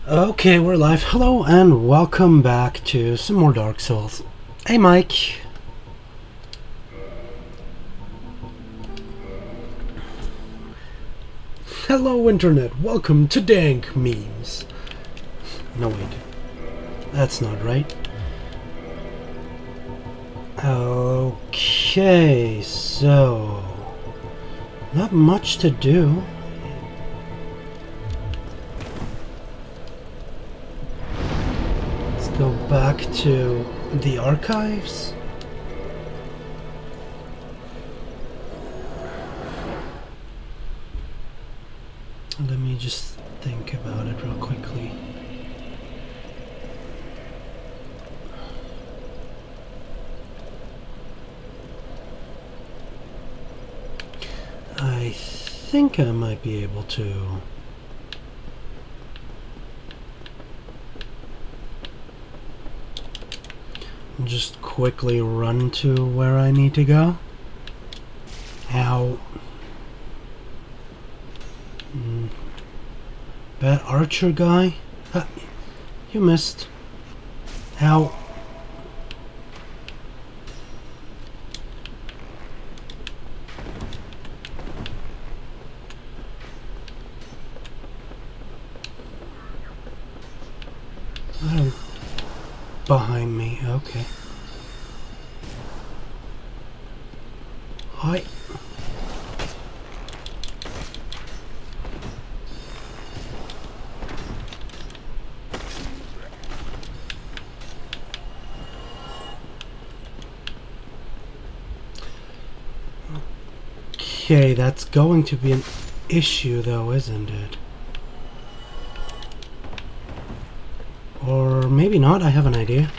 Okay, we're live. Hello and welcome back to some more Dark Souls. Hey, Mike. Hello, Internet. Welcome to Dank Memes. No, wait. That's not right. Okay, so... not much to do. Go back to the archives. Let me just think about it real quickly. I think I might be able to. Just quickly run to where I need to go. Ow. That archer guy? You missed. Ow. Behind me, okay. Hi. Okay, that's going to be an issue though, isn't it? Or maybe not, I have an idea.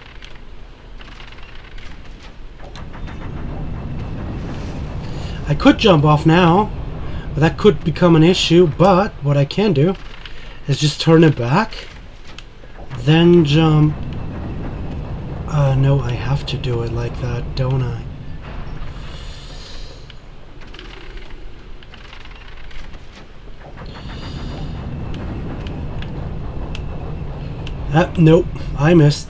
I could jump off now, but that could become an issue, but what I can do is just turn it back, then jump. No, I have to do it like that, don't I? Nope, I missed.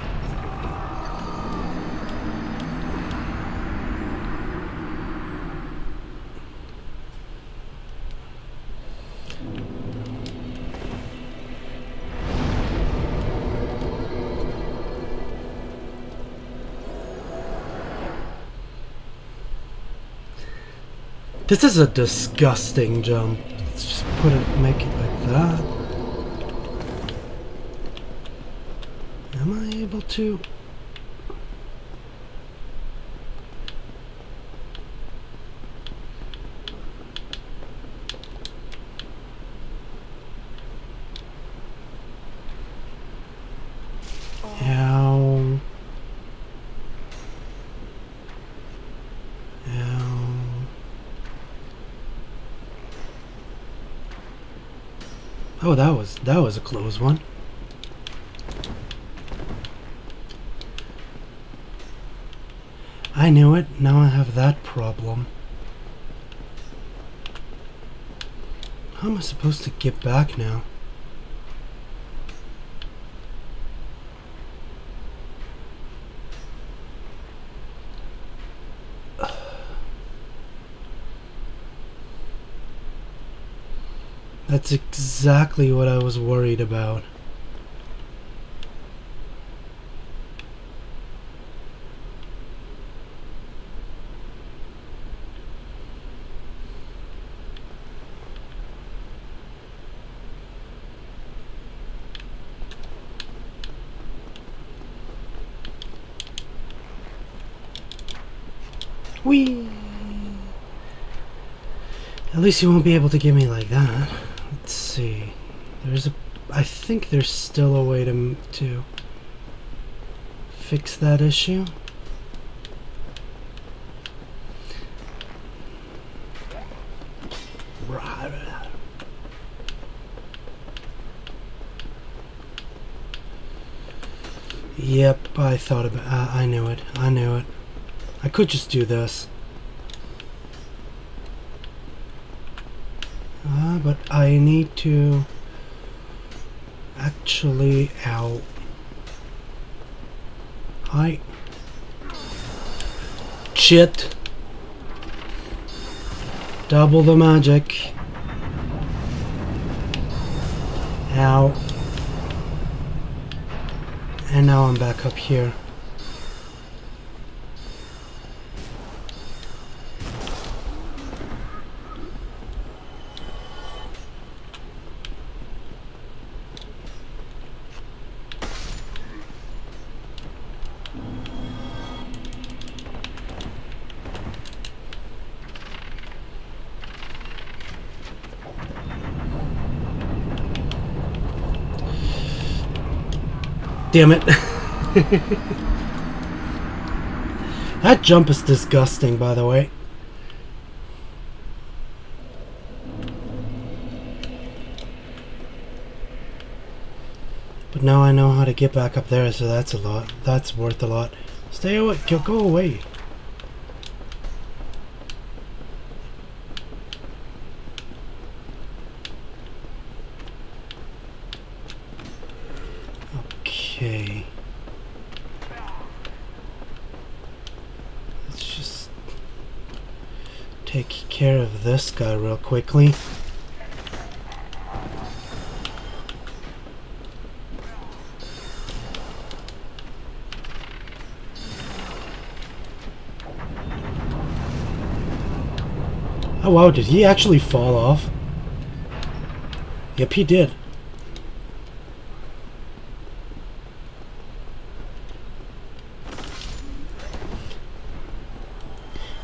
This is a disgusting jump. Let's just make it like that. Am I able to? Ow. Ow. Oh, that was a close one. I knew it. Now I have that problem. How am I supposed to get back now? That's exactly what I was worried about. Whee! At least you won't be able to get me like that. Let's see. I think there's still a way to fix that issue. Yep, I thought about. I knew it. I knew it. I could just do this. But I need to actually out. Hi. Shit. Double the magic. Ow. And now I'm back up here. Damn it. That jump is disgusting, by the way. But now I know how to get back up there, so that's a lot. That's worth a lot. Stay away. Go away. Okay. Let's just take care of this guy real quickly. Oh wow, did he actually fall off? Yep, he did.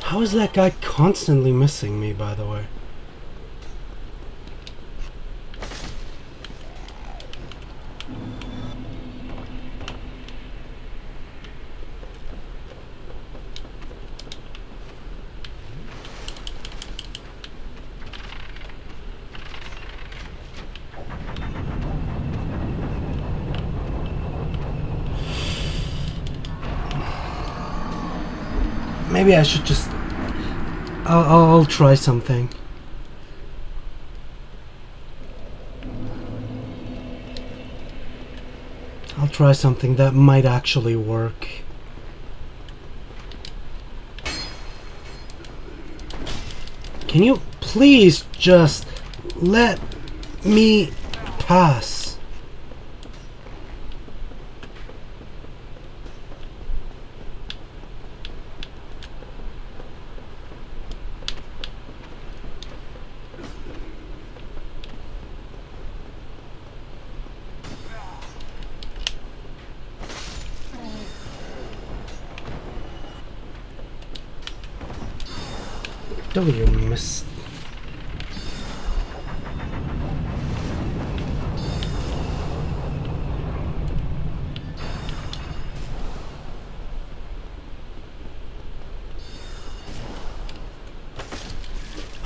How is that guy constantly missing me, by the way? Maybe I should just... I'll try something. I'll try something that might actually work. Can you please just let me pass? You missed.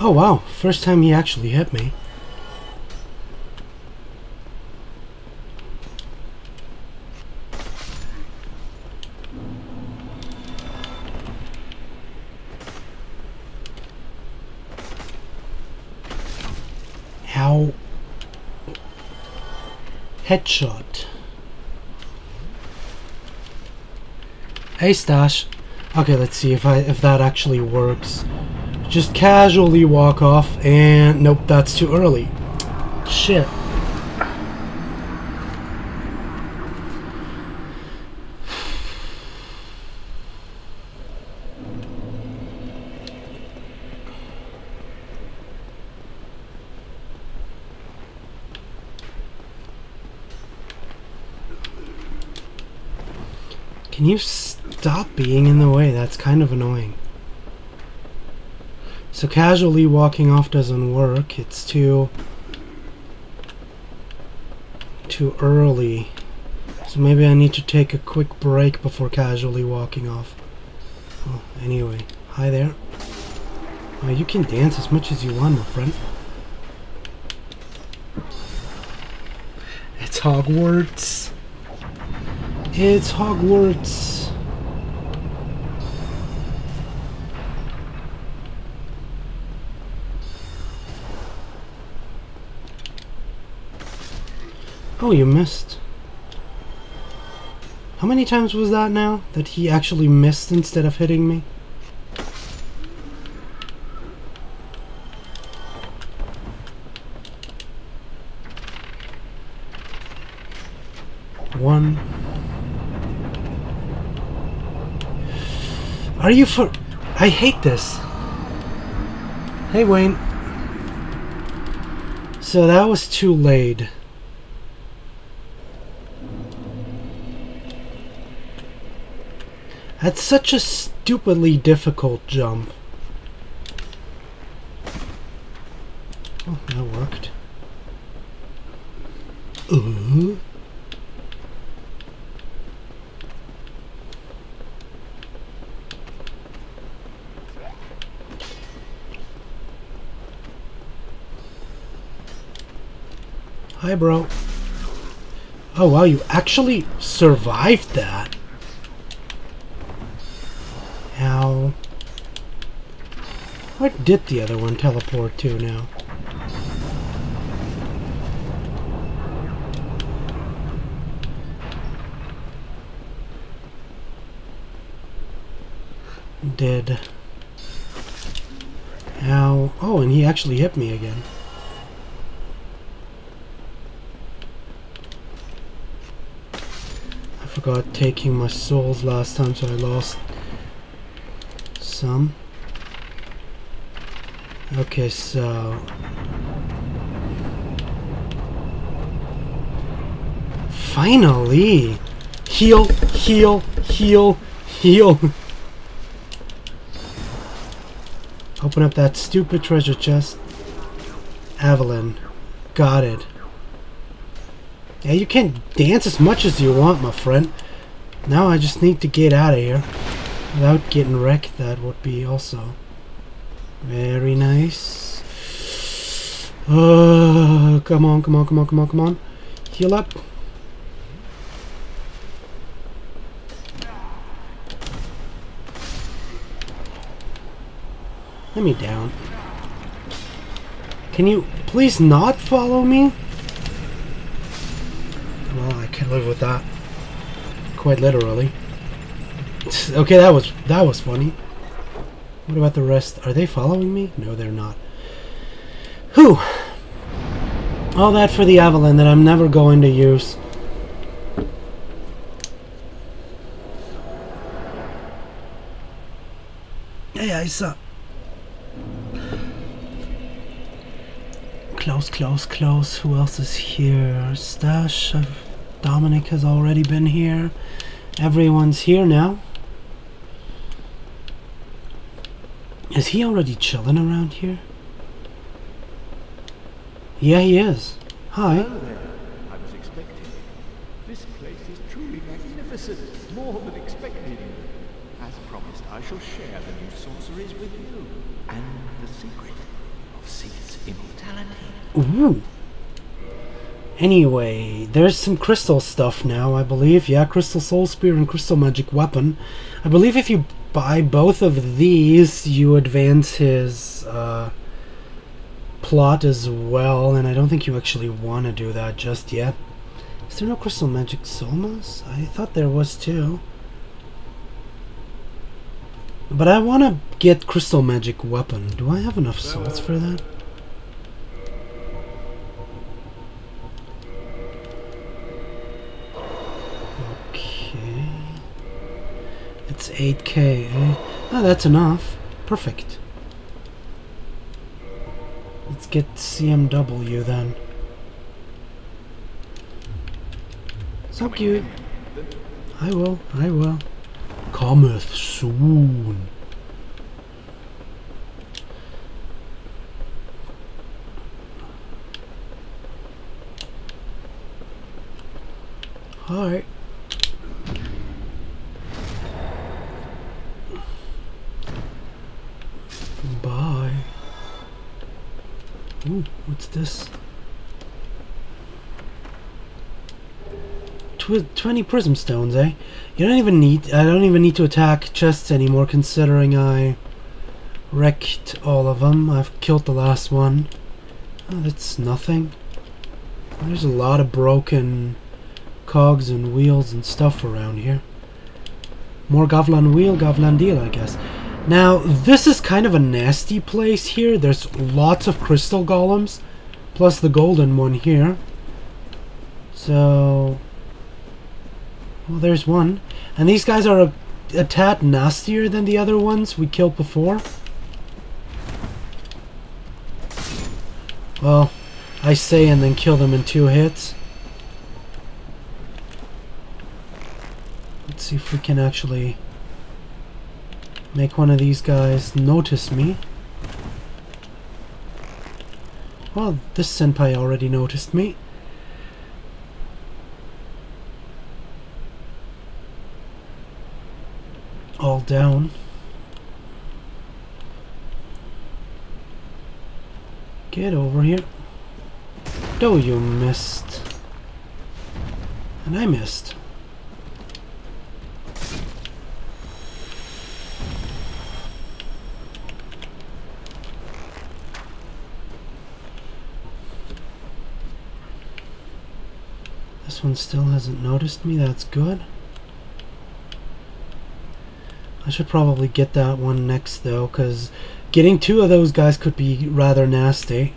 Oh wow, first time he actually hit me. Ow. Headshot. Hey Stash. Okay, let's see if that actually works. Just casually walk off and nope, that's too early. Shit. Can you stop being in the way? That's kind of annoying. So casually walking off doesn't work. It's too early. So maybe I need to take a quick break before casually walking off. Oh, anyway, hi there. Oh, you can dance as much as you want, my friend. It's Hogwarts. It's Hogwarts. Oh, you missed. How many times was that now? That he actually missed instead of hitting me? One. Are you for... I hate this. Hey, Wayne. So that was too late. That's such a stupidly difficult jump. Oh, that worked. Hi, bro. Oh, wow, you actually survived that. Ow. Where did the other one teleport to now? Dead. Ow. Oh, and he actually hit me again. I forgot taking my souls last time, so I lost some. Okay, so... Finally! Heal, heal, heal, heal! Open up that stupid treasure chest. Evelyn. Got it. Yeah, you can dance as much as you want, my friend. Now I just need to get out of here. Without getting wrecked, that would be also very nice. Oh, come on, come on, come on, come on, come on. Heal up. Let me down. Can you please not follow me? Well, I can live with that. Quite literally. Okay, that was funny. What about the rest? Are they following me? No, they're not. Whew. All that for the Evelyn that I'm never going to use. Hey, I saw. Close, close, close. Who else is here? Stash. Dominic has already been here. Everyone's here now. Is he already chilling around here? Yeah, he is. Hi. Hello there. I was expecting you. This place is truly magnificent. More than expected. As promised, I shall share the new sorceries with you. And the secret of Seath's immortality. Ooh. Anyway, there's some crystal stuff now, I believe. Yeah, Crystal Soul Spear and Crystal Magic Weapon. I believe if you buy both of these, you advance his plot as well, and I don't think you actually want to do that just yet. Is there no Crystal Magic Soulmas? I thought there was too. But I want to get Crystal Magic Weapon. Do I have enough souls for that? It's 8k, eh? Oh, that's enough. Perfect. Let's get CMW then. So cute. I will, I will. Cometh soon. Alright. Bye. Ooh, what's this? 20 prism stones, eh? You don't even need. I don't even need to attack chests anymore, considering I wrecked all of them. I've killed the last one. Oh, that's nothing. There's a lot of broken cogs and wheels and stuff around here. More Gavlan wheel, Gavlan deal, I guess. Now, this is kind of a nasty place here. There's lots of crystal golems, plus the golden one here. So, well, there's one. And these guys are a tad nastier than the other ones we killed before. Well, I say and then kill them in 2 hits. Let's see if we can actually make one of these guys notice me. Well, this senpai already noticed me. All down. Get over here. Oh, you missed. And I missed. This one still hasn't noticed me. That's good. I should probably get that one next though, because getting 2 of those guys could be rather nasty.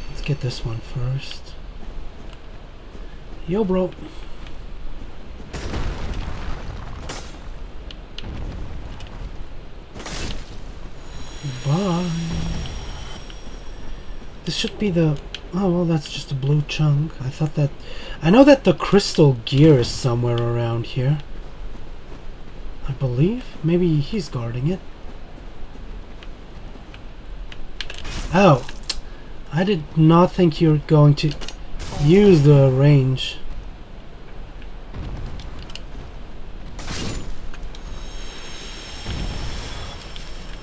Let's get this one first. Yo, bro. Bye. This should be the... Oh, well, that's just a blue chunk. I thought that... I know that the crystal gear is somewhere around here. I believe. Maybe he's guarding it. Oh. I did not think you were going to use the range.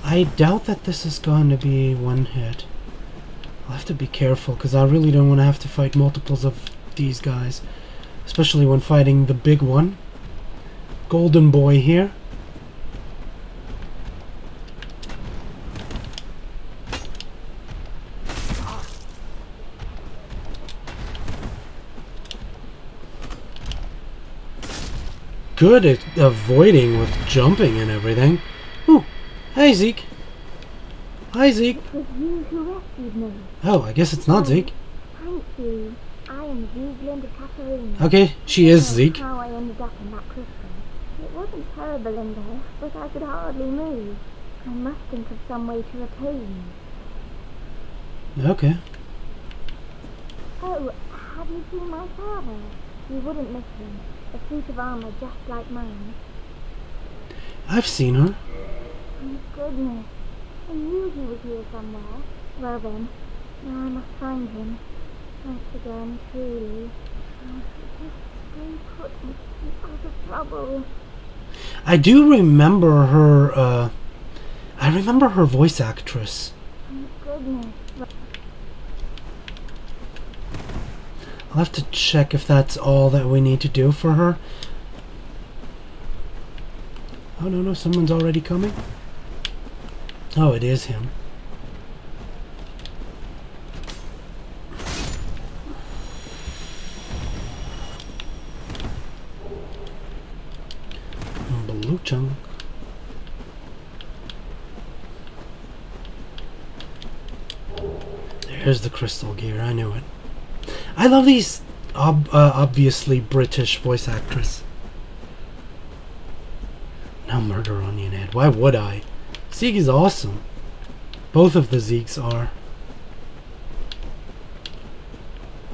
I doubt that this is going to be 1 hit. I'll have to be careful because I really don't want to have to fight multiples of these guys. Especially when fighting the big one. Golden boy here. Good at avoiding with jumping and everything. Ooh, hey Zeke. Hi Zeke. It was you who rescued me. Oh, I guess it's not Zeke. Thank you. I am Zeke Katarina. Okay, she is Zeke. How I ended up in that crystal. It wasn't terrible in there, but I could hardly move. I must think of some way to atone. Okay. Oh, have you seen my father? You wouldn't miss him. A suit of armor just like mine. I've seen her. Thank goodness. I knew he was here somewhere. Well then, now I must find him. Thanks again, truly. They put me out of trouble. I do remember her, I remember her voice actress. Thank goodness. I'll have to check if that's all that we need to do for her. Oh, no, someone's already coming. Oh, it is him. Blue chunk. There's the crystal gear, I knew it. I love these obviously British voice actress. No murder on you, Ned. Why would I? Zeke is awesome. Both of the Zeeks are.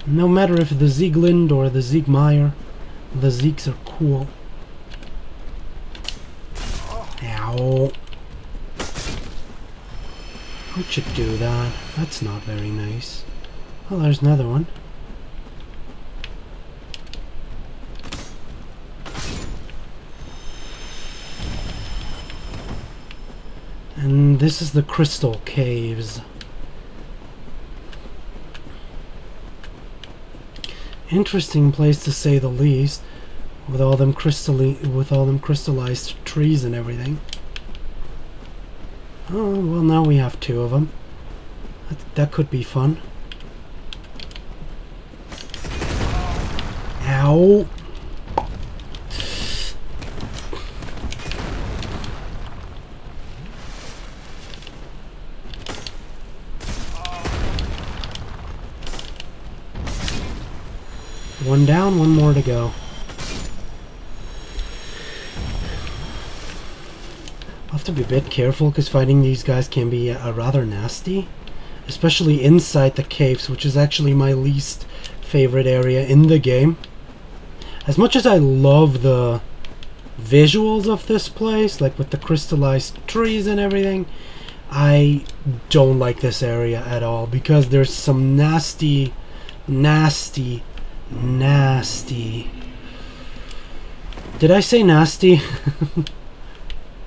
No matter if the Zieglind or the Ziegmeyer, the Zeeks are cool. Ow. How'd you do that? That's not very nice. Oh, there's another one. And this is the Crystal Caves. Interesting place to say the least, with all them crystallized trees and everything. Oh, well, now we have 2 of them. That could be fun. Ow! One down, 1 more to go. I'll have to be a bit careful because fighting these guys can be rather nasty. Especially inside the caves, which is actually my least favorite area in the game. As much as I love the visuals of this place, like with the crystallized trees and everything, I don't like this area at all because there's some nasty did I say nasty?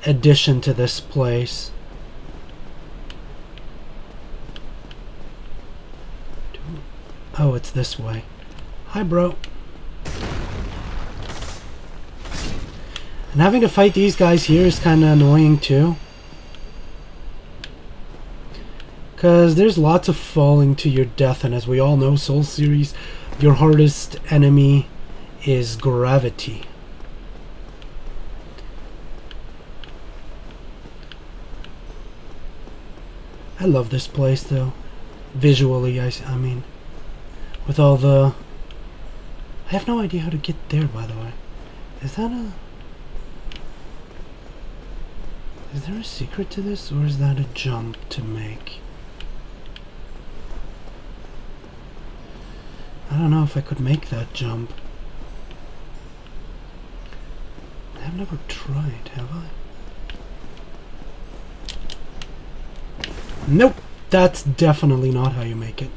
Addition to this place. Oh, it's this way. Hi, bro. And having to fight these guys here is kind of annoying too. Because there's lots of falling to your death, and as we all know, Soul series, your hardest enemy is gravity. I love this place though. Visually, I mean. With all the... I have no idea how to get there, by the way. Is that a... Is there a secret to this, or is that a jump to make? I don't know if I could make that jump. I've never tried, have I? Nope! That's definitely not how you make it.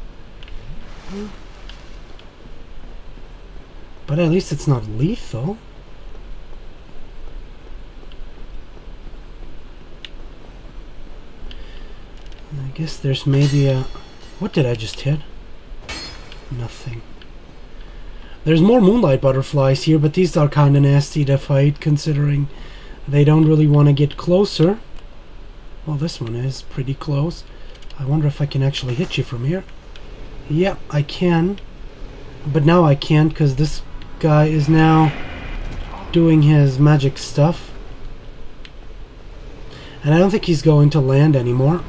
But at least it's not lethal. I guess there's maybe a... What did I just hit? Nothing. There's more moonlight butterflies here, but these are kind of nasty to fight considering they don't really want to get closer. Well, this one is pretty close. I wonder if I can actually hit you from here. Yep, I can. But now I can't because this guy is now doing his magic stuff. And I don't think he's going to land anymore.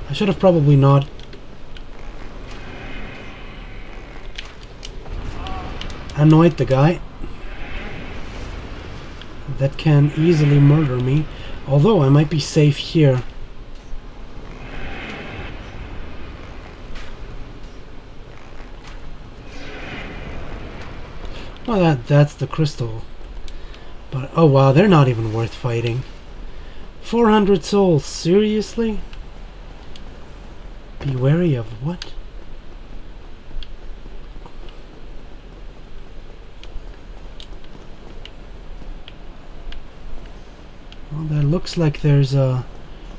I should have probably not annoyed the guy. That can easily murder me. Although I might be safe here. Well, that's the crystal. But oh wow, they're not even worth fighting. 400 souls, seriously? Be wary of what? Well, that looks like there's a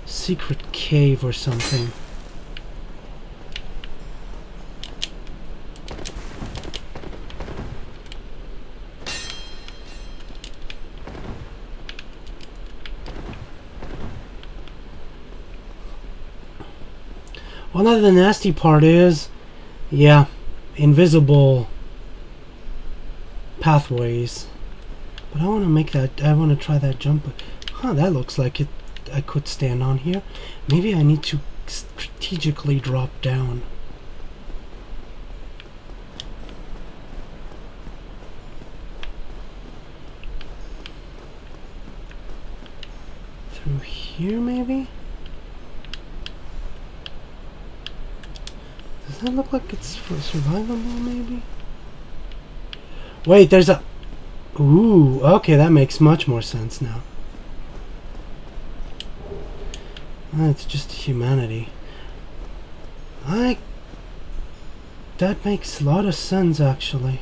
secret cave or something. Well, now the nasty part is, yeah, invisible pathways. But I want to make that, I want to try that jump. Huh, that looks like it. I could stand on here. Maybe I need to strategically drop down. Through here, maybe? Does that look like it's for survivable, maybe? Wait, there's a... Ooh, okay, that makes much more sense now. It's just humanity. That makes a lot of sense, actually.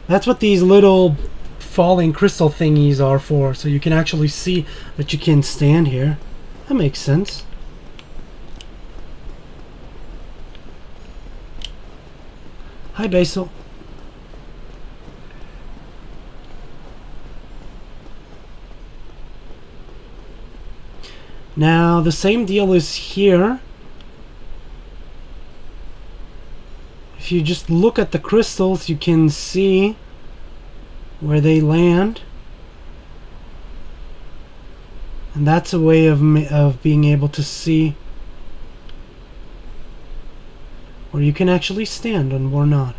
That's what these little falling crystal thingies are for, so you can actually see that you can stand here. That makes sense. Hi, Basil. Now, the same deal is here. If you just look at the crystals, you can see where they land. And that's a way of being able to see where you can actually stand and where not.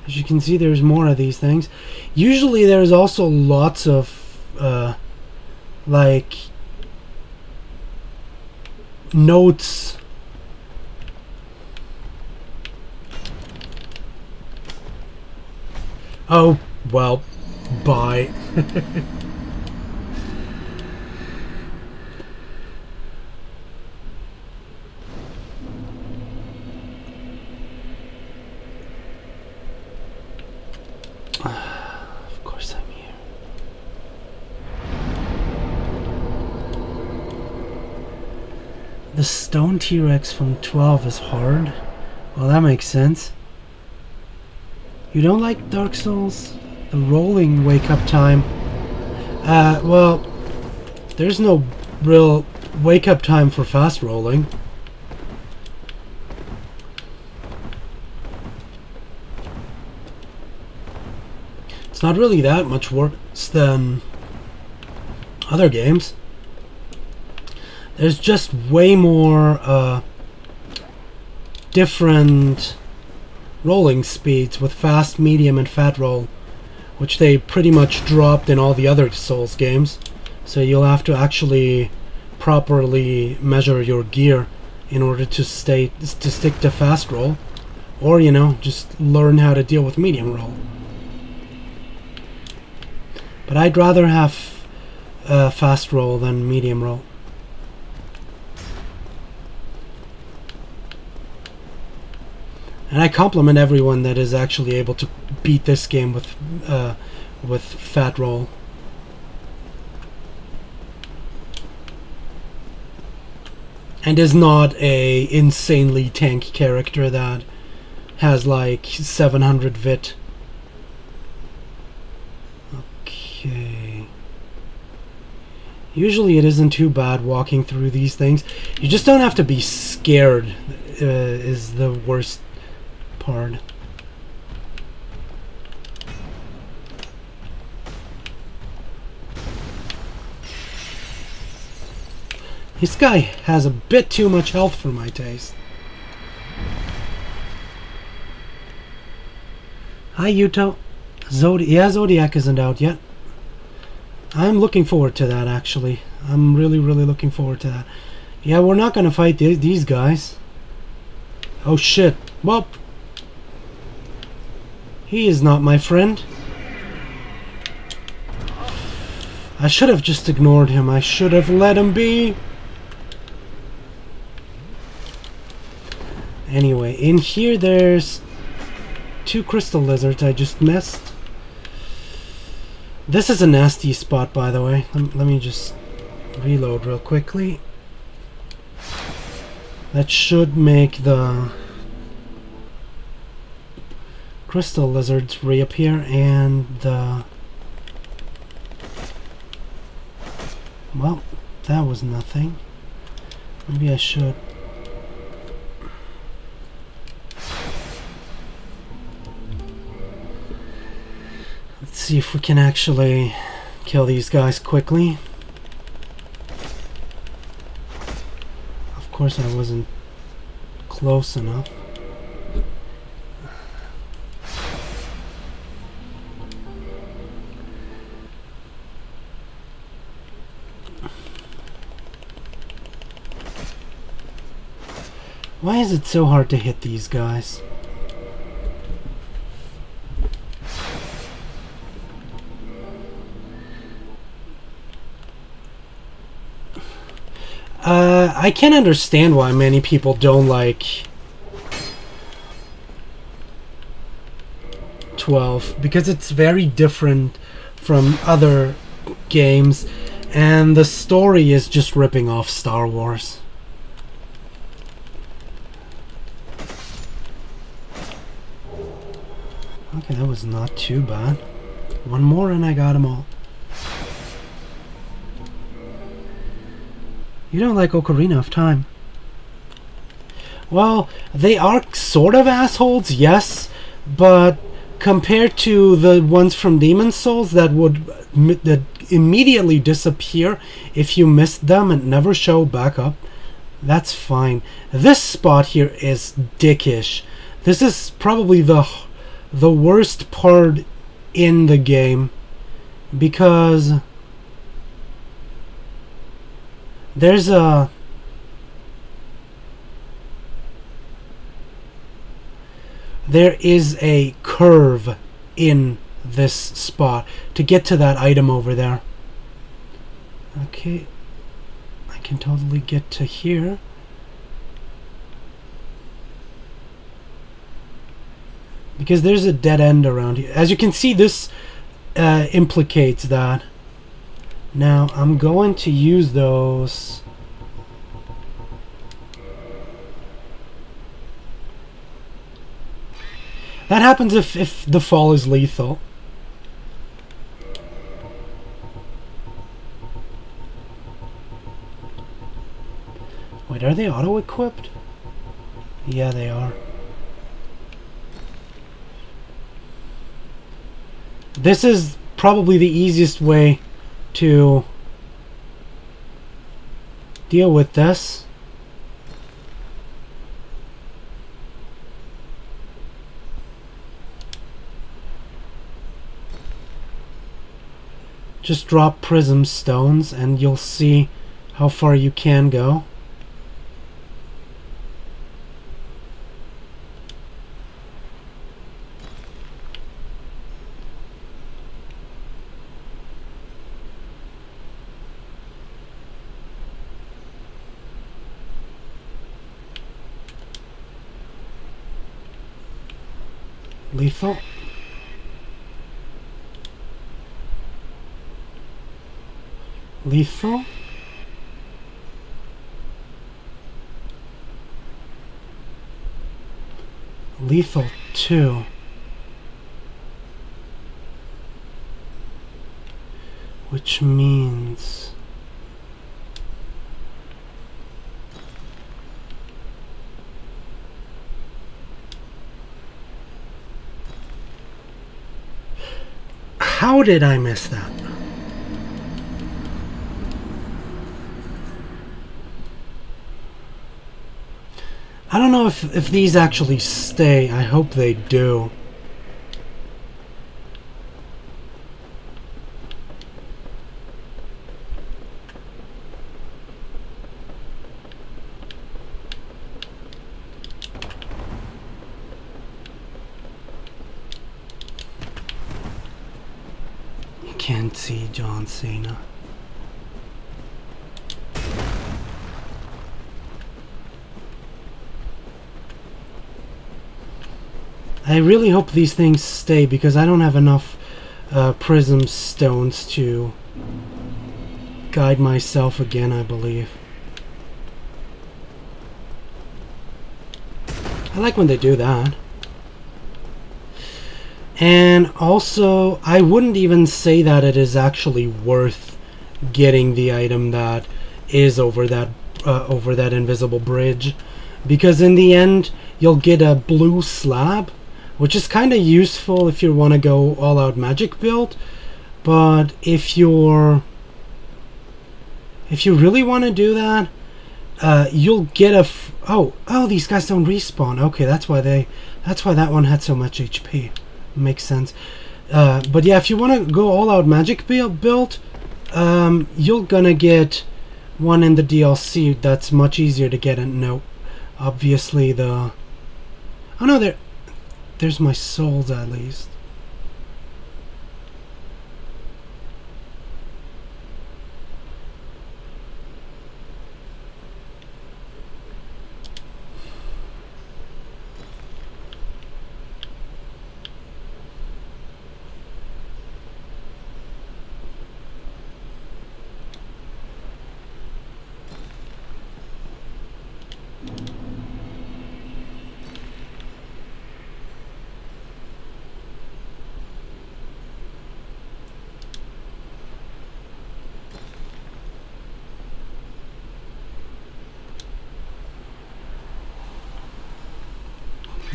As you can see, there's more of these things. Usually there's also lots of like notes. Oh, well, bye. Of course I'm here. The stone T-Rex from 12 is hard. Well, that makes sense. You don't like Dark Souls? The rolling wake-up time. Well, there's no real wake-up time for fast rolling. It's not really that much worse than other games. There's just way more different rolling speeds with fast, medium, and fat roll, which they pretty much dropped in all the other Souls games. So you'll have to actually properly measure your gear in order to stick to fast roll, or you know, just learn how to deal with medium roll. But I'd rather have fast roll than medium roll. And I compliment everyone that is actually able to beat this game with fat roll. And is not a insanely tank character that has like 700 vit. Okay. Usually it isn't too bad walking through these things. You just don't have to be scared is the worst part. This guy has a bit too much health for my taste. Hi, Yuto. Zodiac isn't out yet. I'm looking forward to that, actually. I'm really looking forward to that. Yeah, we're not gonna fight these guys. Oh shit. Well, he is not my friend. I should have just ignored him. I should have let him be. Anyway, in here there's 2 crystal lizards I just missed. This is a nasty spot, by the way. Let me just reload real quickly. That should make the crystal lizards reappear, and well, that was nothing. Maybe I should. Let's see if we can actually kill these guys quickly. Of course I wasn't close enough. Why is it so hard to hit these guys? I can't understand why many people don't like 12, because it's very different from other games, And the story is just ripping off Star Wars. Okay, that was not too bad. One more and I got them all. You don't like Ocarina of Time. Well, they are sort of assholes, yes, but compared to the ones from Demon's Souls that would immediately disappear if you missed them and never show back up, that's fine. This spot here is dickish. This is probably the worst part in the game, because there is a curve in this spot to get to that item over there. Okay, I can totally get to here. Because there's a dead end around here. As you can see, this implicates that. Now, I'm going to use those. That happens if the fall is lethal. Wait, are they auto-equipped? Yeah, they are. This is probably the easiest way to deal with this. Just drop prism stones and you'll see how far you can go. Lethal. Lethal. Lethal 2. Which means how did I miss that? I don't know if these actually stay. I hope they do. You can't see John Cena. I really hope these things stay because I don't have enough prism stones to guide myself again, I believe. I like when they do that. And also, I wouldn't even say that it is actually worth getting the item that is over that invisible bridge, because in the end you'll get a blue slab, which is kind of useful if you want to go all-out magic build. But if you really want to do that, you'll get a oh, these guys don't respawn. Okay, that's why that one had so much HP. Makes sense. But yeah, if you want to go all-out magic build, you're gonna get one in the DLC that's much easier to get. And no, obviously the oh no, there's my souls at least.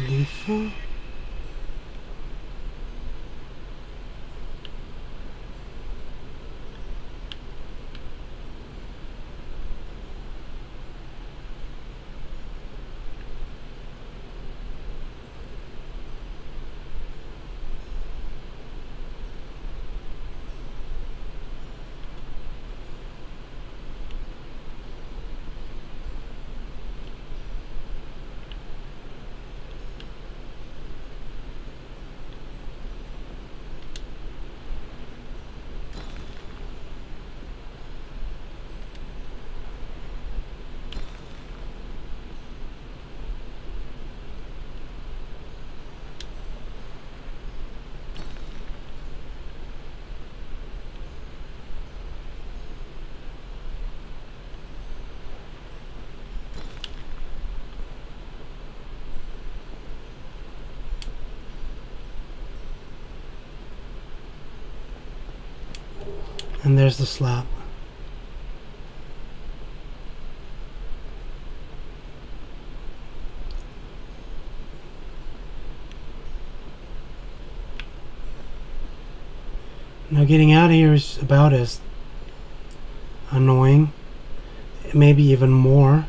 lethal. And there's the slab. Now getting out of here is about as annoying, maybe even more.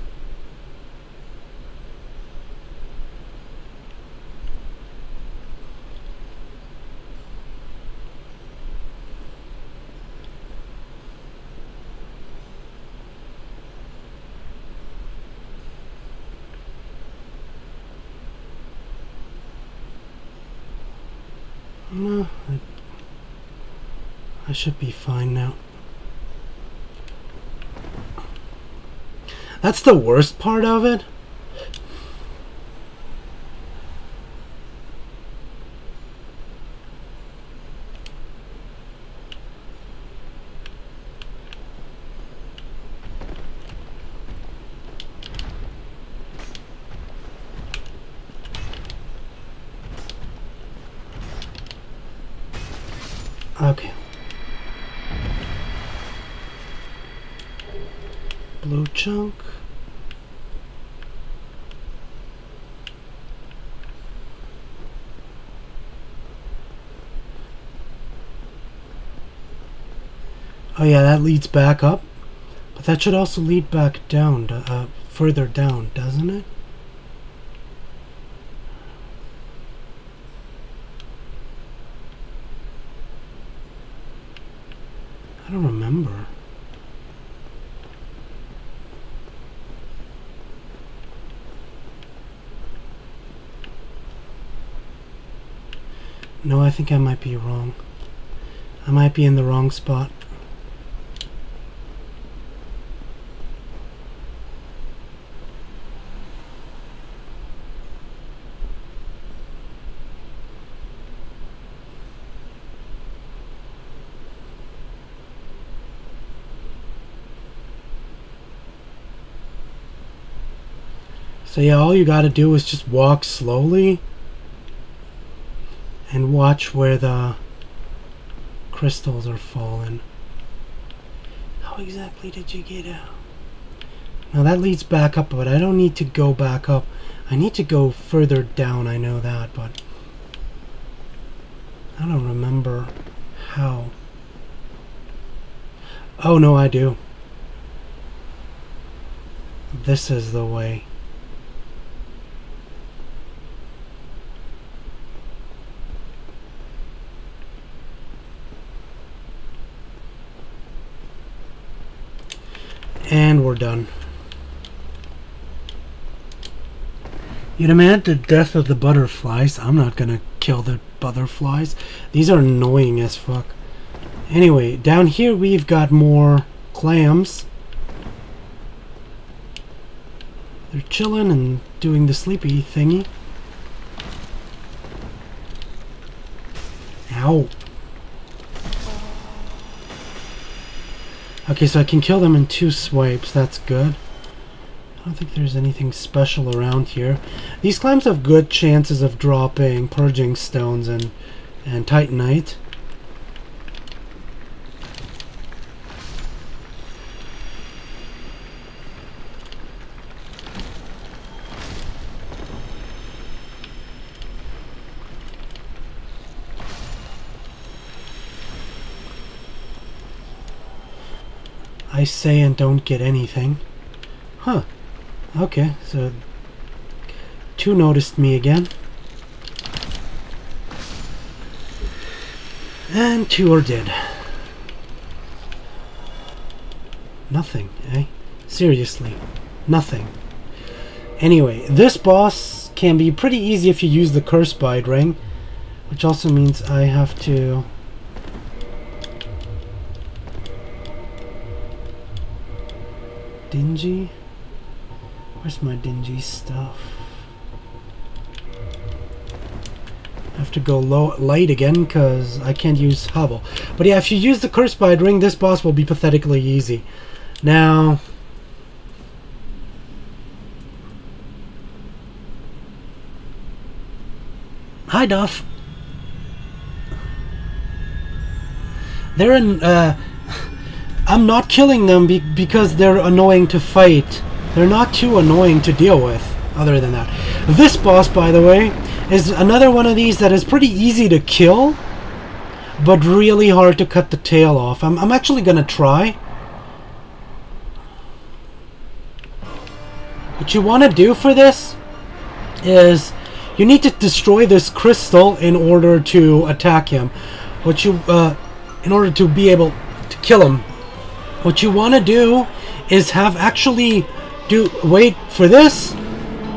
No, I should be fine now. That's the worst part of it. Okay. Blue chunk. Oh yeah, that leads back up. But that should also lead back down, further down, doesn't it? I don't remember. No, I think I might be wrong. I might be in the wrong spot. So yeah, all you gotta do is just walk slowly and watch where the crystals are falling. How exactly did you get out? Now that leads back up, but I don't need to go back up. I need to go further down, I know that, but I don't remember how. Oh no, I do. This is the way. And we're done. You demand the death of the butterflies. I'm not gonna kill the butterflies. These are annoying as fuck. Anyway, down here we've got more clams. They're chilling and doing the sleepy thingy. Ow. Okay, so I can kill them in 2 swipes. That's good. I don't think there's anything special around here. These clams have good chances of dropping purging stones and titanite. I say and don't get anything. Huh. Okay, so 2 noticed me again. And 2 are dead. Nothing, eh? Seriously. Nothing. Anyway, this boss can be pretty easy if you use the curse bite ring, which also means I have to... Dingy? Where's my dingy stuff? I have to go light again because I can't use hovel. But yeah, if you use the curse bite ring, this boss will be pathetically easy. Now... Hi, Duff. They're in... I'm not killing them because they're annoying to fight. They're not too annoying to deal with, other than that. This boss, by the way, is another one of these that is pretty easy to kill, but really hard to cut the tail off. I'm actually gonna try. What you want to do for this is you need to destroy this crystal in order to attack him. In order to be able to kill him. What you want to do is wait for this,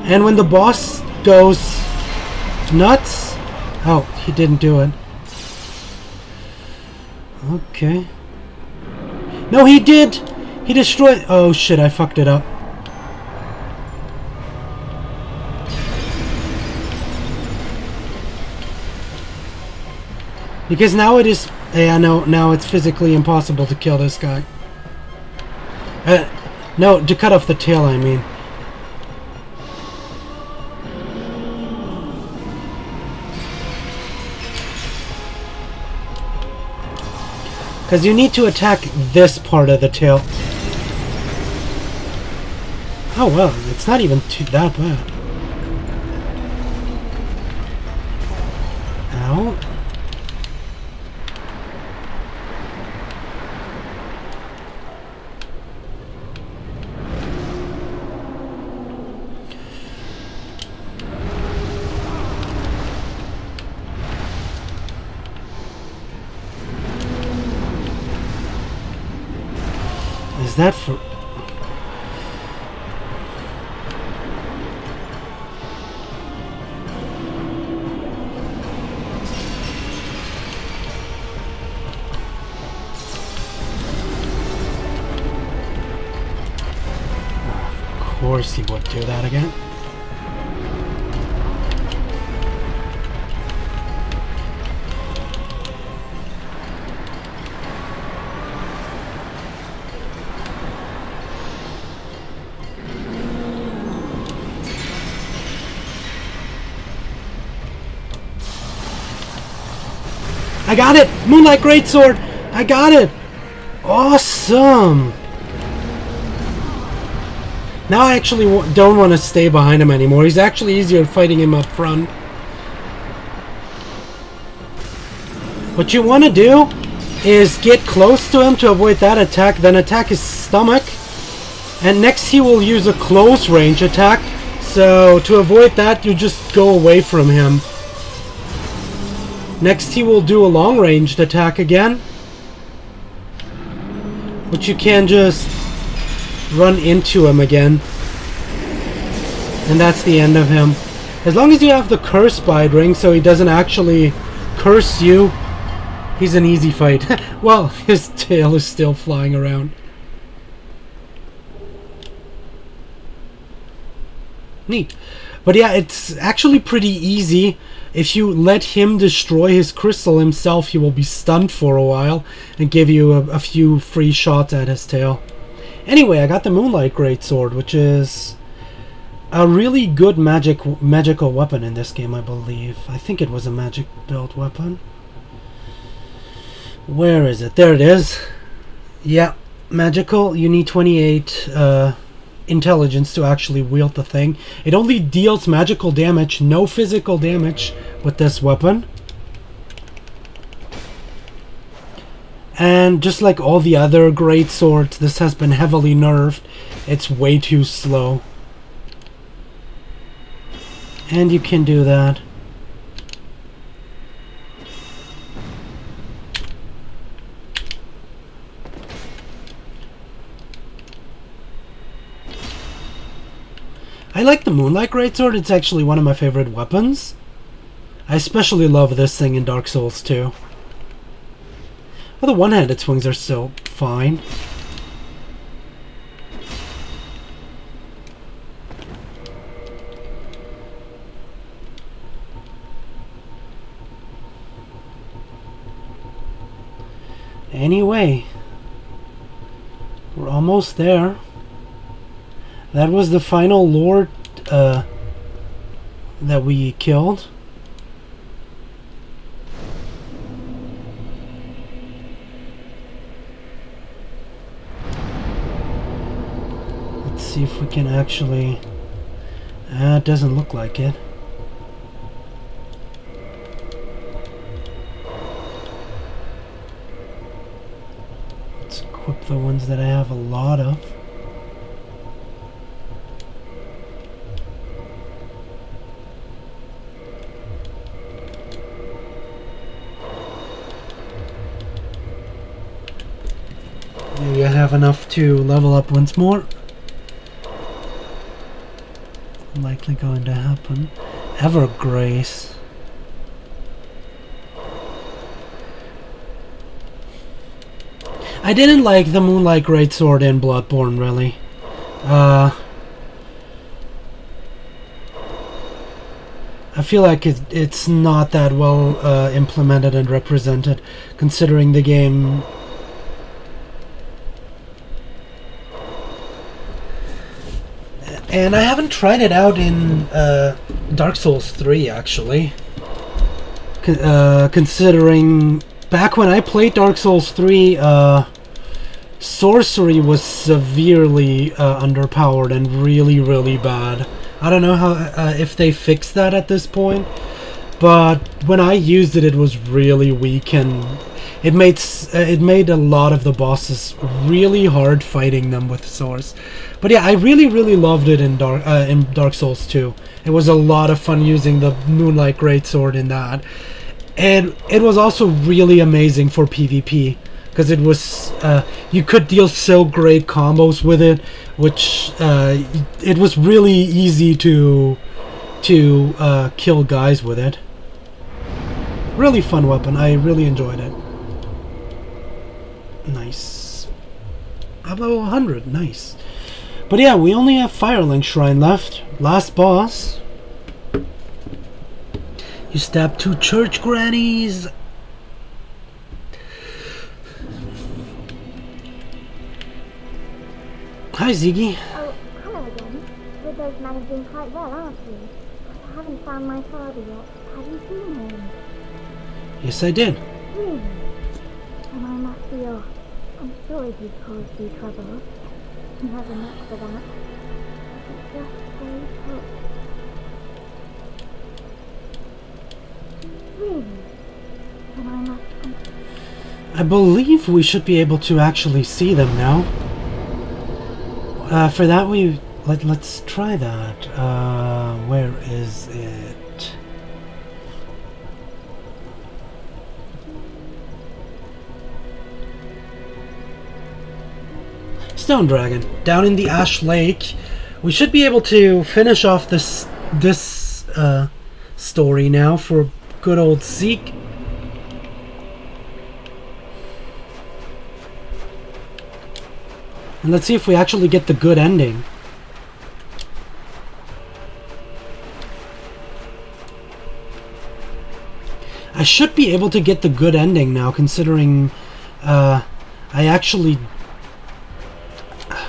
and when the boss goes nuts... Oh, he didn't do it. Okay. No, he did! He destroyed... Oh shit, I fucked it up. Because now it is... Yeah, no, now it's physically impossible to kill this guy. No, to cut off the tail, I mean. Because you need to attack this part of the tail. Oh well, it's not even that bad. Ow. Is that for... Of course he would do that again. I got it! Moonlight Greatsword! I got it! Awesome! Now I actually don't want to stay behind him anymore. He's actually easier fighting him up front. What you want to do is get close to him to avoid that attack, then attack his stomach. And next he will use a close range attack. So to avoid that, you just go away from him. Next he will do a long-ranged attack again. But you can just run into him again. And that's the end of him. As long as you have the curse bite ring so he doesn't actually curse you, he's an easy fight. Well, his tail is still flying around. Neat. But yeah, it's actually pretty easy. If you let him destroy his crystal himself, he will be stunned for a while and give you a few free shots at his tail. Anyway, I got the Moonlight Greatsword, which is a really good magical weapon in this game, I believe. I think it was a magic build weapon. Where is it? There it is. Yeah, magical. You need 28 intelligence to actually wield the thing. It only deals magical damage, no physical damage with this weapon. And just like all the other great swords, this has been heavily nerfed. It's way too slow. And you can do that. I like the Moonlight Greatsword. It's actually one of my favorite weapons. I especially love this thing in Dark Souls 2. Well, the one-handed swings are still fine. Anyway, we're almost there. That was the final lord that we killed. Let's see if we can actually... it doesn't look like it. Let's equip the ones that I have a lot of. Maybe I have enough to level up once more. Likely going to happen. Evergrace. I didn't like the Moonlight Greatsword in Bloodborne, really. I feel like it's not that well implemented and represented, considering the game. And I haven't tried it out in Dark Souls 3, actually. Considering back when I played Dark Souls 3, sorcery was severely underpowered and really, really bad. I don't know how if they fixed that at this point, but when I used it, it was really weak, and it made a lot of the bosses really hard fighting them with swords. But yeah, I really, really loved it in Dark Souls 2. It was a lot of fun using the Moonlight Greatsword in that. And it was also really amazing for PvP, because it was you could deal so great combos with it, which it was really easy to kill guys with it. Really fun weapon. I really enjoyed it. Nice. About 100. Nice. But yeah, we only have Firelink Shrine left. Last boss. You stab 2 church grannies. Hi, Ziggy. Oh, hello again. You're both managing quite well, aren't you? But I haven't found my father yet. Have you seen him? Yes, I did. Really? And I must be off. I'm sorry he caused you trouble. Never much for that. But just stay put. Really? Then I must... I believe we should be able to actually see them now. For that, let's try that. Where is it? Stone Dragon, down in the Ash Lake. We should be able to finish off this story now for good old Zeke. And let's see if we actually get the good ending. I should be able to get the good ending now, considering I actually...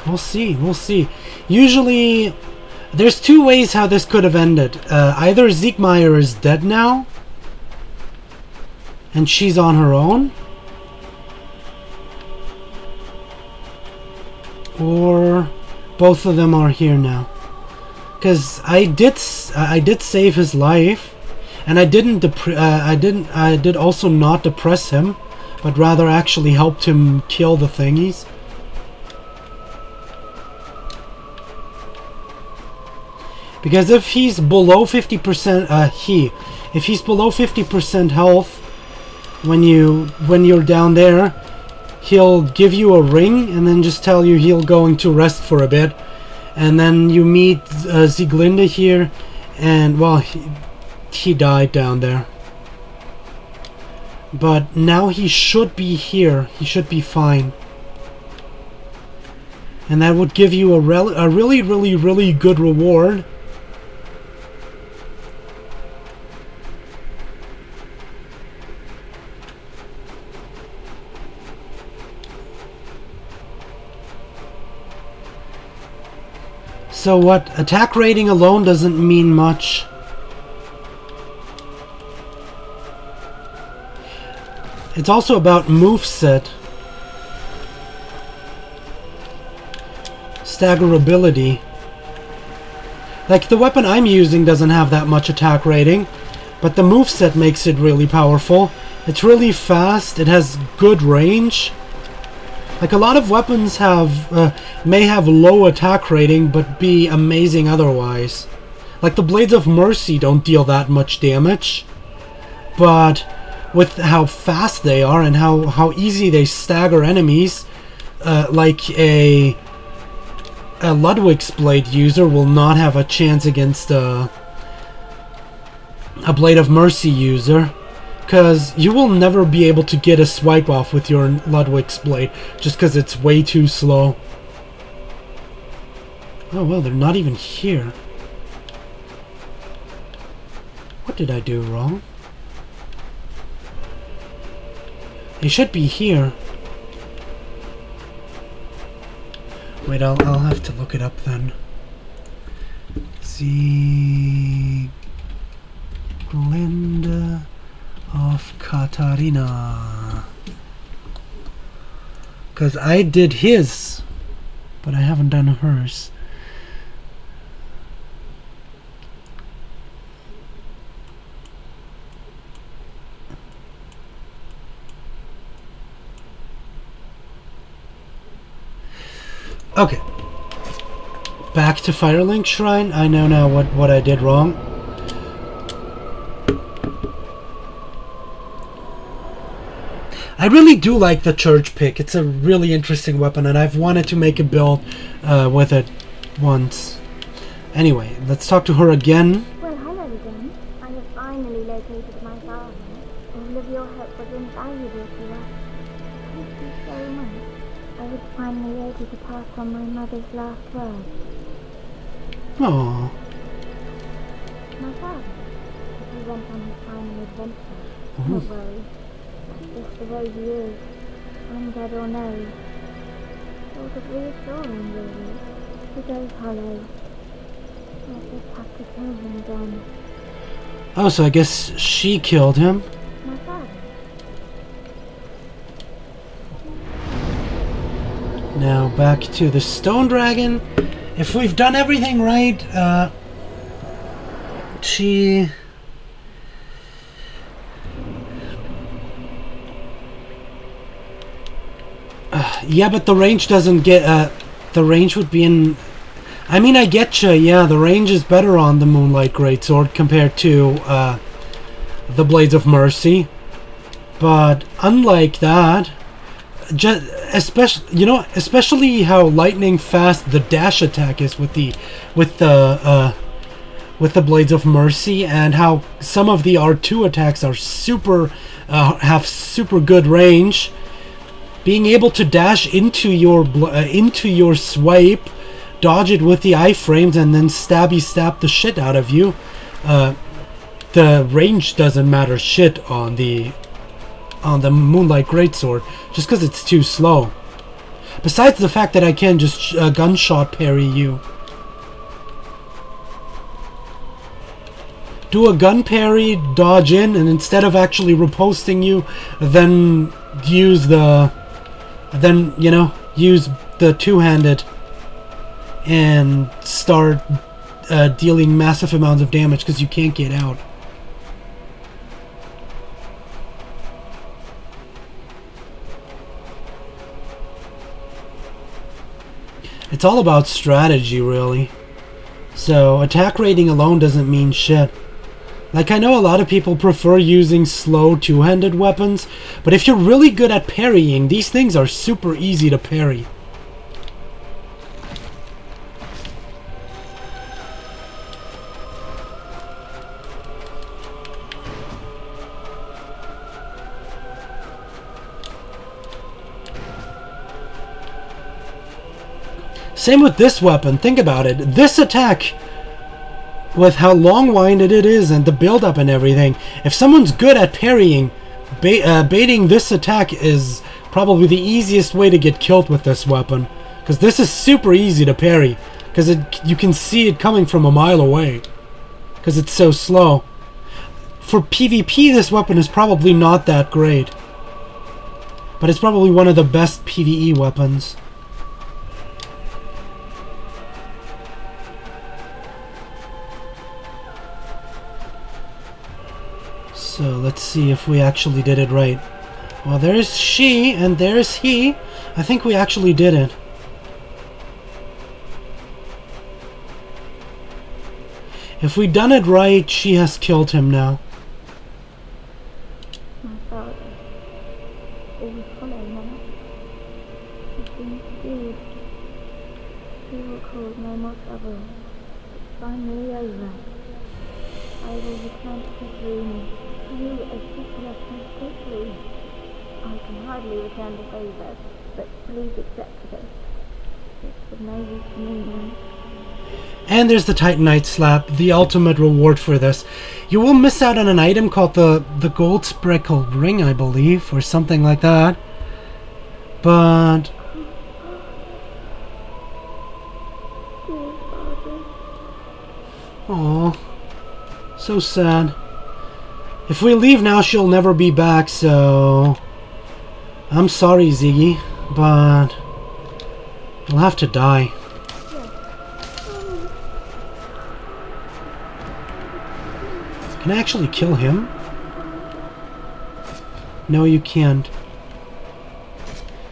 We'll see, we'll see. Usually, there's 2 ways how this could have ended. Either Zeke Meyer is dead now, and she's on her own, or both of them are here now. Because I did save his life, and I did also not depress him, but rather actually helped him kill the thingies. Because if he's below 50%, if he's below 50% health when you're down there, he'll give you a ring and then just tell you he'll going to rest for a bit, and then you meet Sieglinde here, and well, he died down there. But now he should be here. He should be fine. And that would give you a really good reward. So what? Attack rating alone doesn't mean much. It's also about moveset. Staggerability. Like, the weapon I'm using doesn't have that much attack rating, but the moveset makes it really powerful. It's really fast, it has good range. Like, a lot of weapons may have low attack rating, but be amazing otherwise. Like, the Blades of Mercy don't deal that much damage, but with how fast they are and how easy they stagger enemies, like a Ludwig's Blade user will not have a chance against a Blade of Mercy user. Because you will never be able to get a swipe off with your Ludwig's Blade, just because it's way too slow. Oh well, they're not even here. What did I do wrong? They should be here. Wait, I'll have to look it up then. Sieglinde of Katarina. Because I did his, but I haven't done hers. Okay. Back to Firelink Shrine. I know now what I did wrong. I really do like the church pick. It's a really interesting weapon, and I've wanted to make a build with it once. Anyway, let's talk to her again. Well, hello again. I have finally located my father. All of your help was invaluable to us. Thank you so much. I was finally able to pass on my mother's last words. Aww. My father, he went on his final adventure. Don't worry. Just the way he is, undead or no. Sort of reassuring, really. He goes hollow. I just have to kill him again. Oh, so I guess she killed him. My father. Now back to the stone dragon. If we've done everything right, she... yeah, but the range doesn't get... the range would be in... I mean, I getcha, yeah, the range is better on the Moonlight Greatsword compared to the Blades of Mercy. But unlike that, just especially how lightning fast the dash attack is with the Blades of Mercy, and how some of the R2 attacks are have super good range. Being able to dash into your swipe, dodge it with the iframes, and then stab the shit out of you. The range doesn't matter shit on the Moonlight Greatsword, just because it's too slow. Besides the fact that I can just gunshot parry you. Do a gun parry, dodge in, and instead of actually riposting you, then use the two-handed and start dealing massive amounts of damage because you can't get out. It's all about strategy, really. So attack rating alone doesn't mean shit. Like, I know a lot of people prefer using slow two-handed weapons, but if you're really good at parrying, these things are super easy to parry. Same with this weapon. Think about it. This attack, with how long-winded it is and the build-up and everything, if someone's good at parrying, baiting this attack is probably the easiest way to get killed with this weapon. Because this is super easy to parry. Because you can see it coming from a mile away. Because it's so slow. For PvP, this weapon is probably not that great. But it's probably one of the best PvE weapons. So let's see if we actually did it right. Well, there's she and there's he. I think we actually did it. If we done it right, she has killed him now. My father is following me. He seems to do. He will cause no more trouble. It's finally over. I will return to his room. You assist us quickly. I can hardly return the favor, but please accept this. It's of no use to me now. And there's the Titanite slap, the ultimate reward for this. You will miss out on an item called the gold speckled ring, I believe, or something like that. But Dear Father. oh, so sad. If we leave now, she'll never be back, so I'm sorry, Ziggy, but you'll have to die. Can I actually kill him? No, you can't.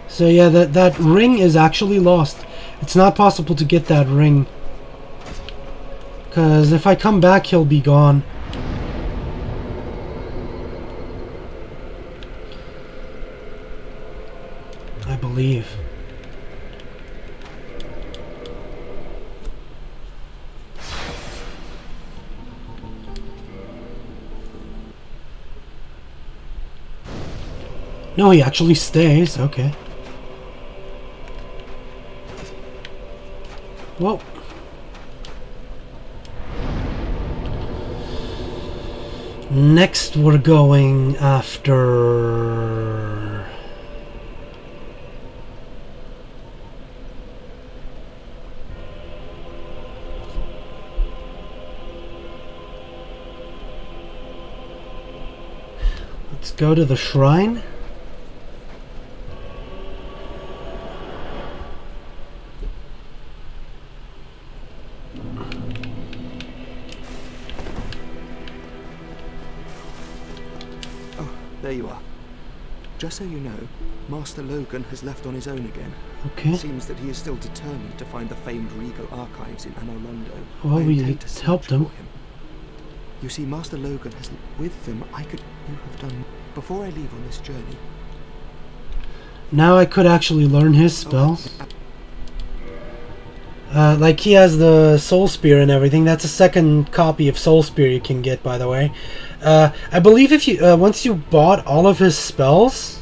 So yeah, that ring is actually lost. It's not possible to get that ring. Because if I come back, he'll be gone. I believe. No, he actually stays. Okay. Whoa. Next, we're going after... Let's go to the shrine. There you are. Just so you know, Master Logan has left on his own again. Okay. It seems that he is still determined to find the famed regal archives in Anno Londo. Well, I we intend to search helped him. for him. You see, Master Logan has... With them, I could... You have done... Before I leave on this journey... Now I could actually learn his spells. Like he has the Soul Spear and everything. That's a second copy of Soul Spear you can get, by the way. I believe if you once you bought all of his spells,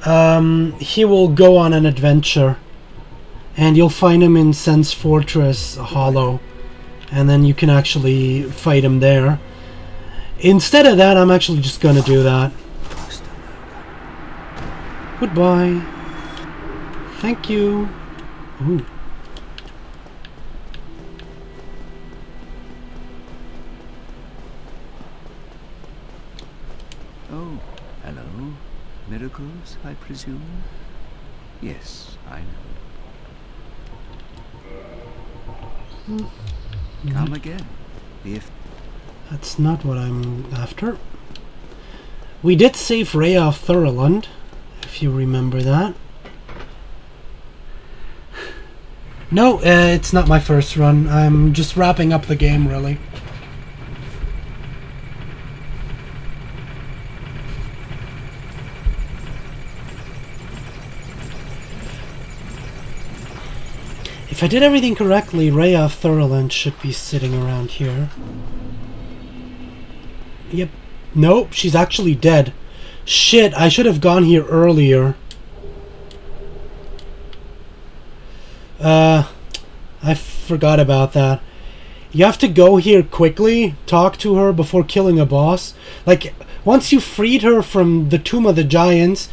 he will go on an adventure, and you'll find him in Sense Fortress Hollow, and then you can actually fight him there. Instead of that, I'm actually just gonna do that. Goodbye. Thank you. Ooh. Oh, hello. Miracles, I presume? Yes, I know. Come again, if... That's not what I'm after. We did save Rhea of Thurland, if you remember that. No, it's not my first run. I'm just wrapping up the game, really. If I did everything correctly, Rhea Thurland should be sitting around here. Yep. Nope, she's actually dead. Shit, I should have gone here earlier. I forgot about that. You have to go here quickly, talk to her before killing a boss. Like, once you freed her from the Tomb of the Giants,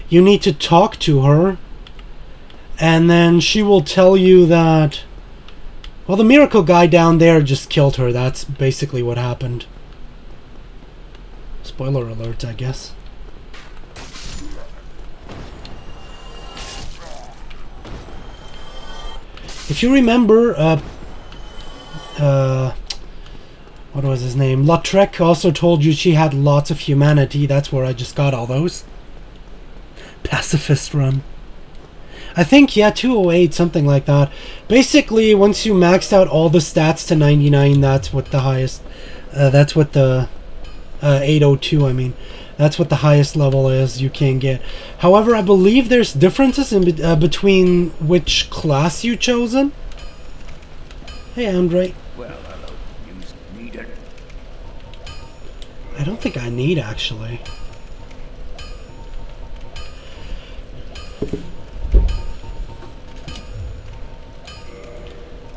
you need to talk to her. And then she will tell you that... Well, the miracle guy down there just killed her. That's basically what happened. Spoiler alert, I guess. If you remember, what was his name? Lautrec also told you she had lots of humanity. That's where I just got all those. Pacifist run. I think, yeah, 208, something like that. Basically, once you maxed out all the stats to 99, that's what the highest... that's what the... 802, I mean. That's what the highest level is you can get. However, I believe there's differences in between which class you chosen. Hey, Andre. Well, hello. You need it. I don't think I need, actually.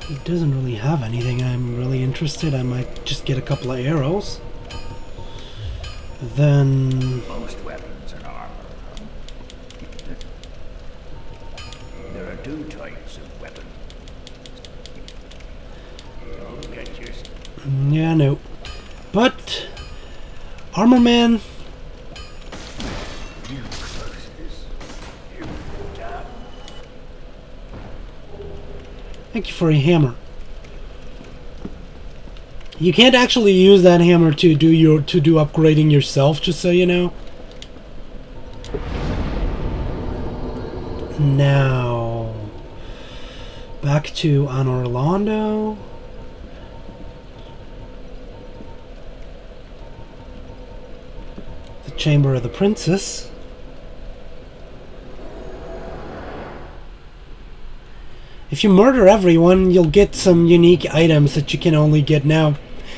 He doesn't really have anything I'm really interested. I might just get a couple of arrows. Then... Most weapons and armor. There are two types of weapons. Don't get used. Yeah, no. But... Armor Man... You close this. You down. Thank you for a hammer. You can't actually use that hammer to do upgrading yourself, just so you know. Now, back to Anor Londo. The Chamber of the Princess. If you murder everyone, you'll get some unique items that you can only get now,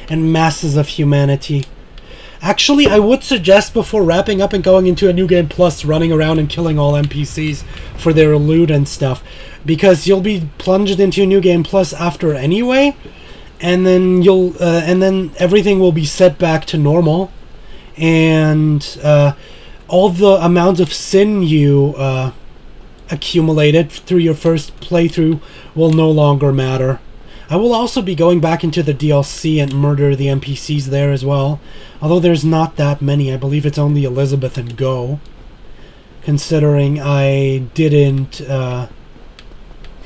and masses of humanity. Actually, I would suggest before wrapping up and going into a New Game Plus, running around and killing all NPCs for their loot and stuff, because you'll be plunged into a New Game Plus after anyway, and then and then everything will be set back to normal, and all the amounts of sin you accumulated through your first playthrough will no longer matter. I will also be going back into the DLC and murder the NPCs there as well, although there's not that many. I believe it's only Elizabeth and Go, considering I didn't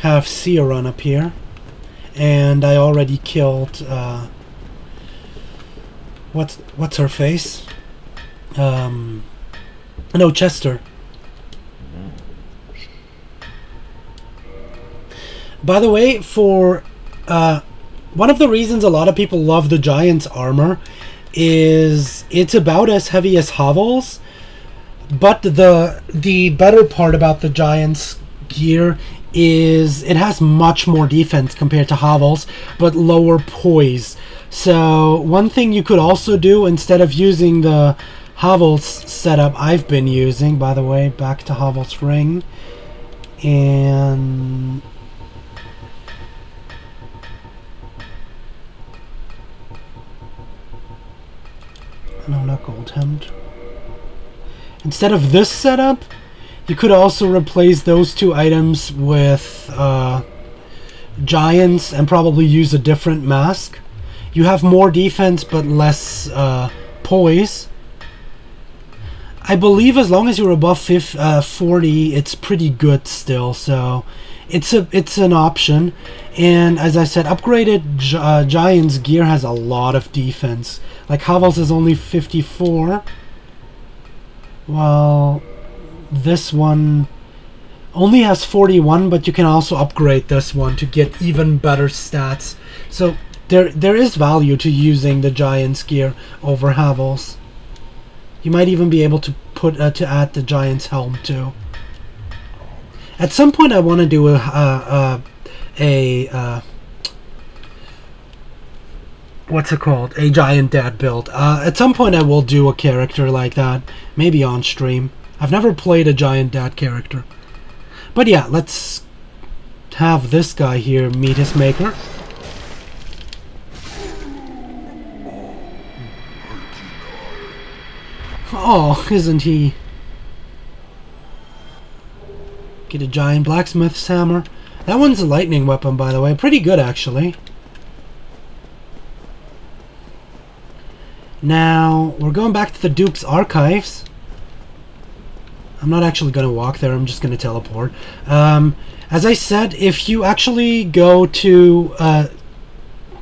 have Sia run up here, and I already killed what's her face? No, Chester. By the way, for one of the reasons a lot of people love the Giant's armor is it's about as heavy as Havel's, but the better part about the Giant's gear is it has much more defense compared to Havel's, but lower poise. So one thing you could also do instead of using the Havel's setup I've been using, by the way, back to Havel's ring, and no, not gold hemmed. Instead of this setup, you could also replace those two items with Giants and probably use a different mask. You have more defense but less poise. I believe as long as you're above 40, it's pretty good still, so it's an option. And as I said, upgraded Giant's gear has a lot of defense. Like Havel's is only 54, while this one only has 41, but you can also upgrade this one to get even better stats. So there is value to using the Giant's gear over Havel's. You might even be able to put to add the Giant's helm too. At some point, I want to do what's it called? A Giant Dad build. At some point, I will do a character like that, maybe on stream. I've never played a Giant Dad character. But yeah, let's have this guy here meet his maker. Oh, isn't he? Get a giant blacksmith's hammer. That one's a lightning weapon, by the way. Pretty good, actually. Now, we're going back to the Duke's archives. I'm not actually going to walk there. I'm just going to teleport. As I said, if you actually go to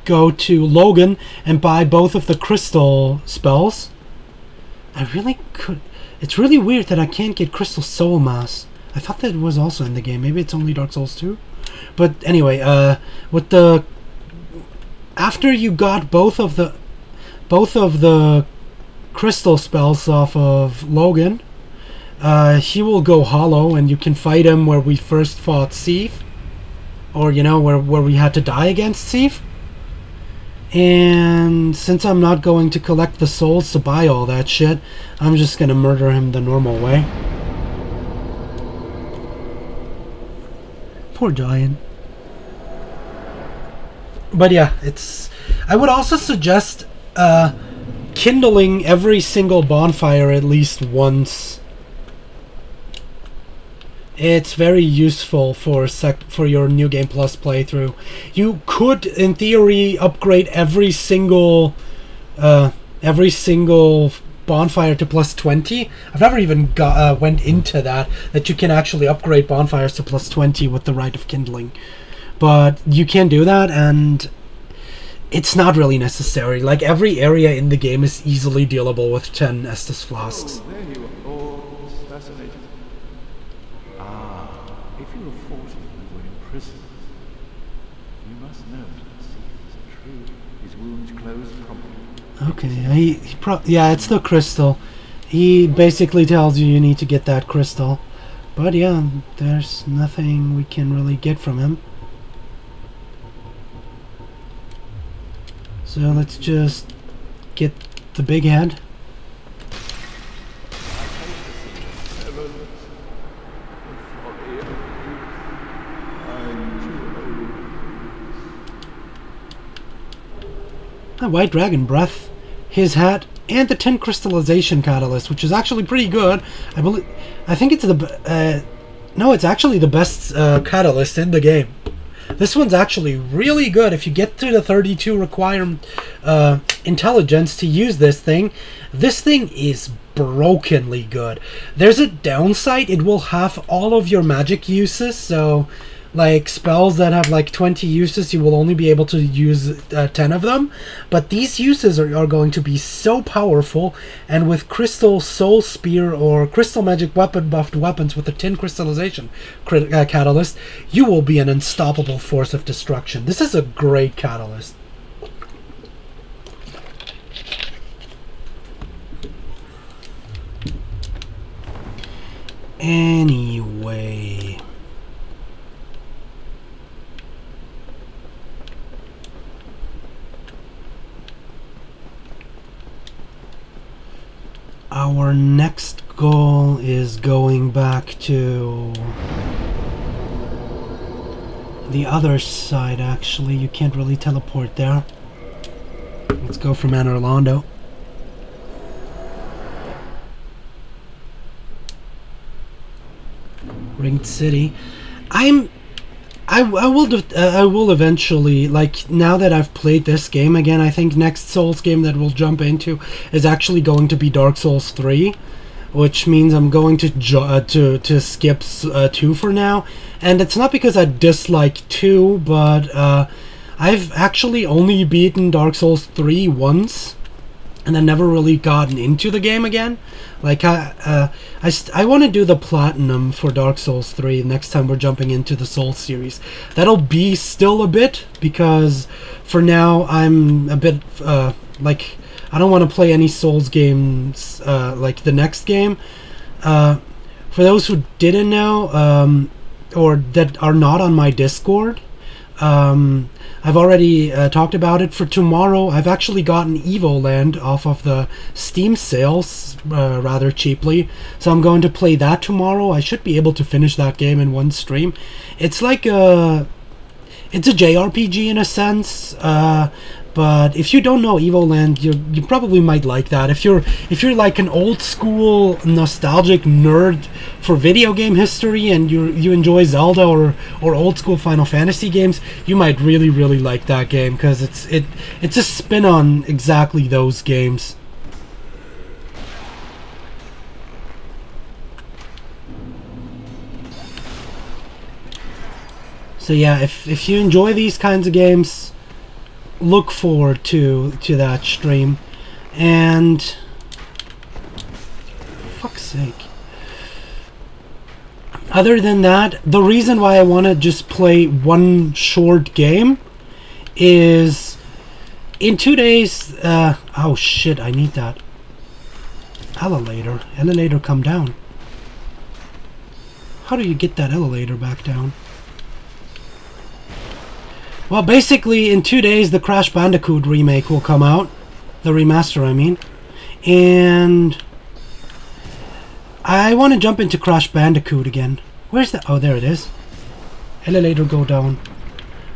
Logan and buy both of the crystal spells, I really could. It's really weird that I can't get Crystal Soul Mass. I thought that was also in the game. Maybe it's only Dark Souls 2. But anyway, with the after you got both of the crystal spells off of Logan, he will go hollow, and you can fight him where we first fought Sif, or you know where we had to die against Sif. And since I'm not going to collect the souls to buy all that shit, I'm just gonna murder him the normal way. Poor Giant. But yeah, it's... I would also suggest kindling every single bonfire at least once. It's very useful for your New Game Plus playthrough. You could, in theory, upgrade every single bonfire to plus 20. I've never even went into that you can actually upgrade bonfires to plus 20 with the Rite of Kindling. But you can do that, and it's not really necessary. Like, every area in the game is easily dealable with 10 Estus flasks. Oh, there you are. Oh, it's fascinating. If you were 40 and were imprisoned, you must know that secrets are true. His wounds closed promptly. Okay, yeah, it's the crystal. He basically tells you need to get that crystal. But yeah, there's nothing we can really get from him. So let's just get the big head. The White Dragon Breath, his hat, and the 10 Crystallization Catalyst, which is actually pretty good. I think it's no, it's actually the best catalyst in the game. This one's actually really good. If you get to the 32 requirement intelligence to use this thing is brokenly good. There's a downside. It will have all of your magic uses, so like spells that have like 20 uses, you will only be able to use 10 of them. But these uses are going to be so powerful, and with Crystal Soul Spear or Crystal Magic Weapon buffed weapons with the 10 Crystallization Catalyst, you will be an unstoppable force of destruction. This is a great catalyst. Anyway... our next goal is going back to the other side, actually. You can't really teleport there. Let's go from Anne Orlando. Ringed City. I will eventually, like, now that I've played this game again, I think next Souls game that we'll jump into is actually going to be Dark Souls 3, which means I'm going to skip 2 for now. And it's not because I dislike 2, but I've actually only beaten Dark Souls 3 once. and then never really gotten into the game again. Like I want to do the platinum for Dark Souls 3 next time we're jumping into the Souls series. That'll be still a bit, because for now I'm a bit like, I don't want to play any Souls games like the next game. For those who didn't know, or that are not on my Discord, I've already talked about it. For tomorrow, I've actually gotten Evoland off of the Steam sales rather cheaply, so I'm going to play that tomorrow. I should be able to finish that game in one stream. It's like it's a JRPG in a sense, but if you don't know Evoland, you probably might like that. If you're like an old school nostalgic nerd for video game history and you enjoy Zelda or old school Final Fantasy games, you might really like that game, because it's a spin on exactly those games. So yeah, if you enjoy these kinds of games, look forward to that stream. And fuck's sake, other than that, the reason why I want to just play one short game is in 2 days. Oh shit, I need that elevator come down. How do you get that elevator back down? Well, basically, in 2 days, the Crash Bandicoot remake will come out. The remaster, I mean. And I want to jump into Crash Bandicoot again. Where's the... Oh, there it is. Elevator go down.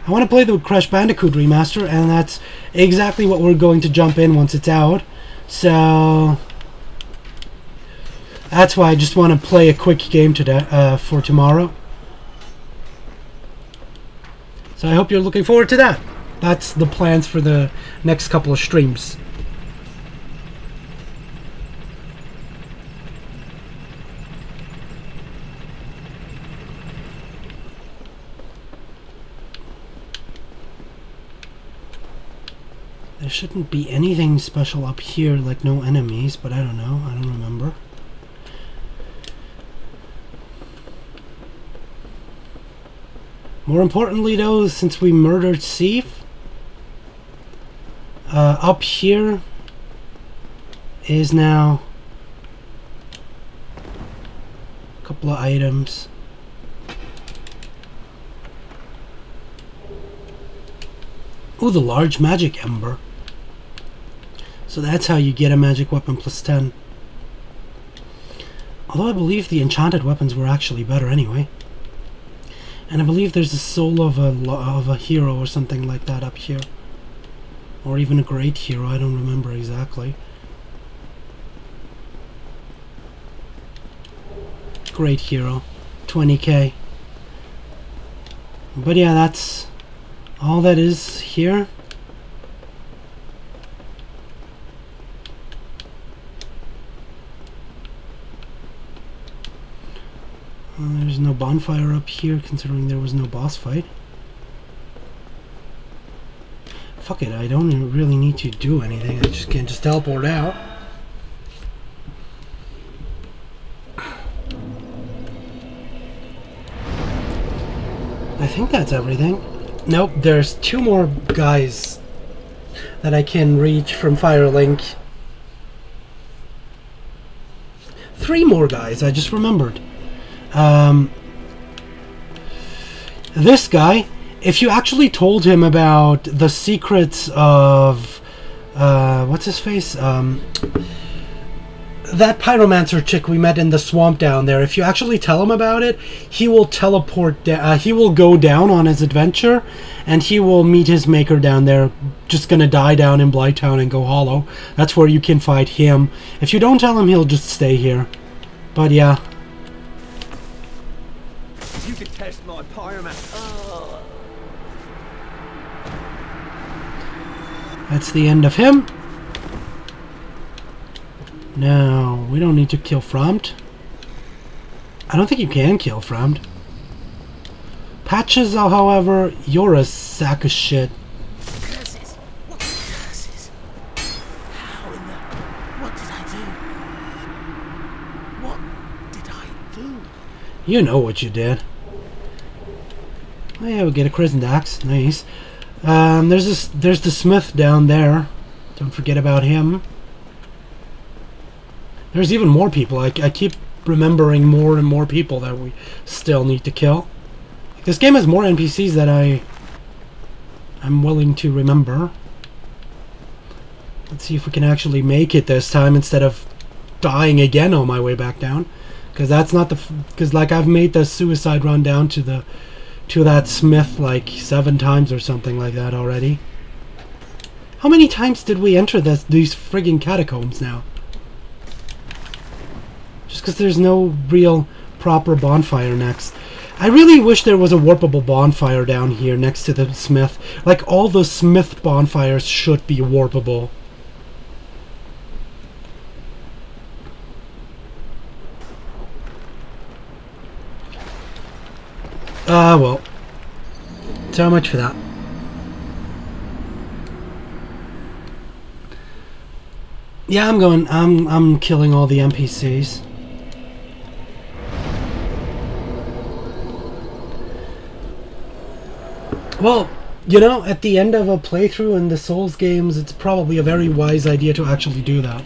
I want to play the Crash Bandicoot remaster, and that's exactly what we're going to jump in once it's out. So that's why I just want to play a quick game today, for tomorrow. So I hope you're looking forward to that. That's the plans for the next couple of streams. There shouldn't be anything special up here, like no enemies, but I don't know. I don't remember. More importantly though, since we murdered Sif, up here is now a couple of items. Ooh, the large magic ember. So that's how you get a magic weapon plus 10. Although I believe the enchanted weapons were actually better anyway. And I believe there's a soul of a hero or something like that up here. Or even a great hero, I don't remember exactly. Great hero, 20k. But yeah, that's all that is here. There's no bonfire up here, considering there was no boss fight. Fuck it, I don't really need to do anything. I just can just teleport out. I think that's everything. Nope, there's 2 more guys that I can reach from Firelink. 3 more guys, I just remembered. This guy, if you actually told him about the secrets of what's his face, that pyromancer chick we met in the swamp down there, if you actually tell him about it, he will teleport he will go down on his adventure, and he will meet his maker down there, just gonna die down in Blighttown and go hollow. That's where you can fight him. If you don't tell him, he'll just stay here. But yeah. You can test my pyromancer. Oh. That's the end of him. Now, we don't need to kill Fromt. I don't think you can kill Fromt. Patches, however, you're a sack of shit. Curses! What curses? How in the... You know what you did. Oh yeah, we get a crescent axe. Nice. There's the smith down there. Don't forget about him. There's even more people. I keep remembering more and more people that we still need to kill. This game has more NPCs that I'm willing to remember. Let's see if we can actually make it this time instead of dying again on my way back down. Because that's not the... Because like I've made the suicide run down to that smith like 7 times or something like that already. How many times did we enter these friggin' catacombs now? Just because there's no real proper bonfire next. I really wish there was a warpable bonfire down here next to the smith. Like all the smith bonfires should be warpable. Ah, well. So much for that. Yeah, I'm killing all the NPCs. Well, you know, at the end of a playthrough in the Souls games, it's probably a very wise idea to actually do that.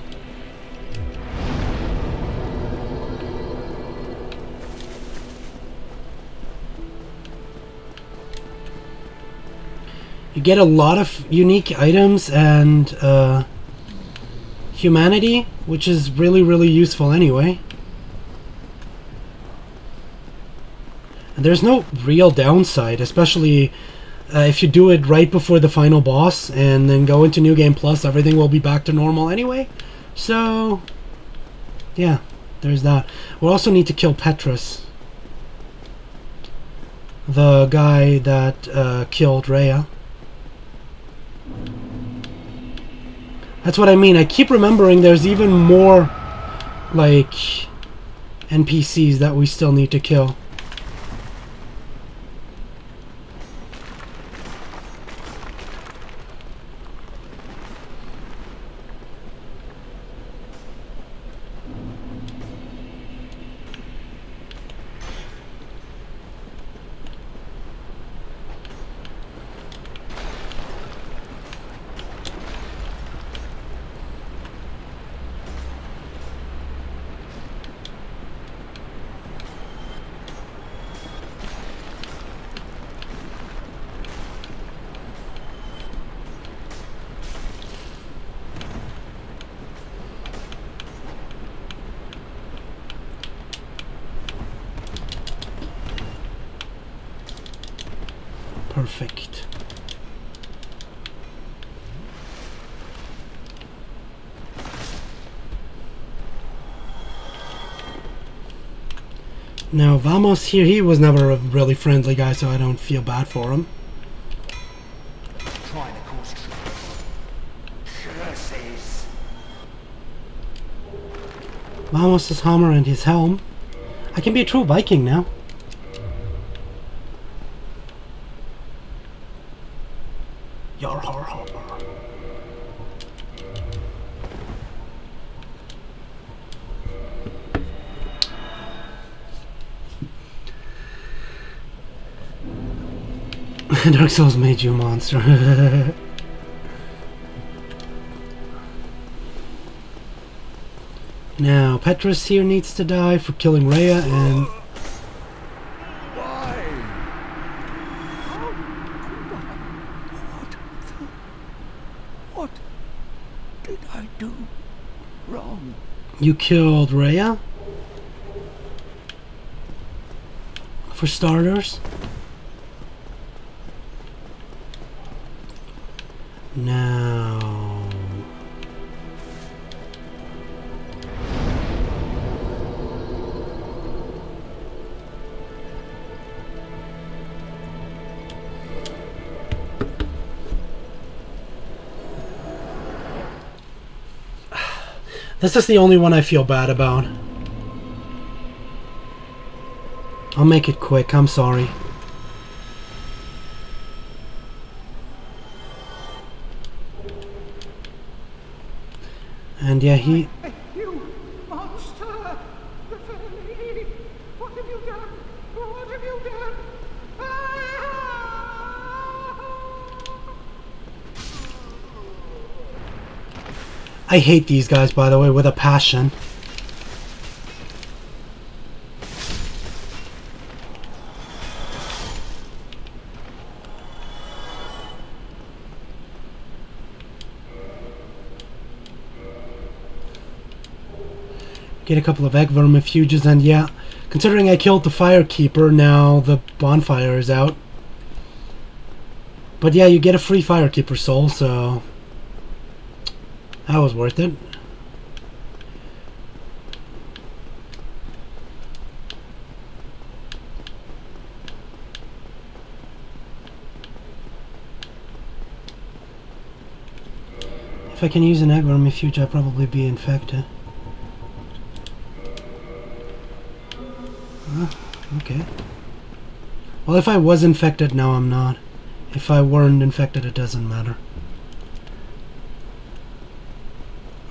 You get a lot of unique items and humanity, which is really, really useful anyway. And there's no real downside, especially if you do it right before the final boss and then go into New Game Plus, everything will be back to normal anyway. So, yeah, there's that. We'll also need to kill Petrus, the guy that killed Rhea. That's what I mean. I keep remembering there's even more, like, NPCs that we still need to kill. Perfect. Now, Vamos here, he was never a really friendly guy, so I don't feel bad for him. Trying to cause trouble. Curses. Vamos' hammer and his helm. I can be a true Viking now. Yar har har. Dark Souls made you a monster. Now, Petrus here needs to die for killing Rhea and... What did I do wrong? You killed Rhea? For starters? Now... This is the only one I feel bad about. I'll make it quick, I'm sorry. And yeah, he... You monster! The family! What have you done? I hate these guys, by the way, with a passion. Get a couple of egg vermifuges, and yeah, considering I killed the Firekeeper, now the bonfire is out. But yeah, you get a free Firekeeper soul, so that was worth it. If I can use an egg vermifuge, I'll probably be infected. Okay. Well, if I was infected, now I'm not. If I weren't infected, it doesn't matter.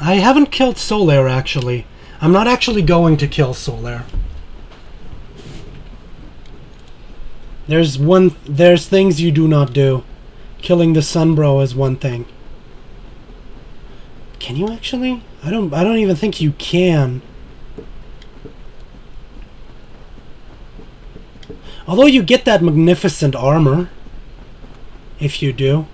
I haven't killed Solaire, actually. I'm not actually going to kill Solaire. There's things you do not do. Killing the TehSunBro is one thing. Can you actually? I don't even think you can. Although you get that magnificent armor, if you do.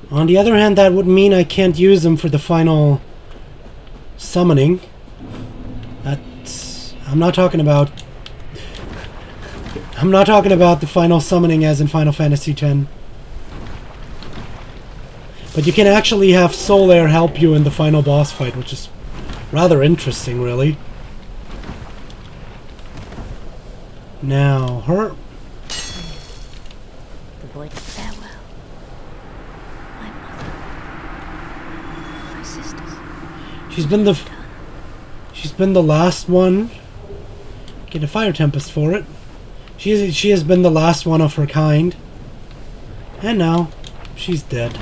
On the other hand, that would mean I can't use them for the final summoning. I'm not talking about the final summoning as in Final Fantasy X. But you can actually have Solaire help you in the final boss fight, which is rather interesting, really. Now, her... The boy, farewell. My mother. My sisters. She's been the last one. Get a Fire Tempest for it. She has been the last one of her kind. And now, she's dead.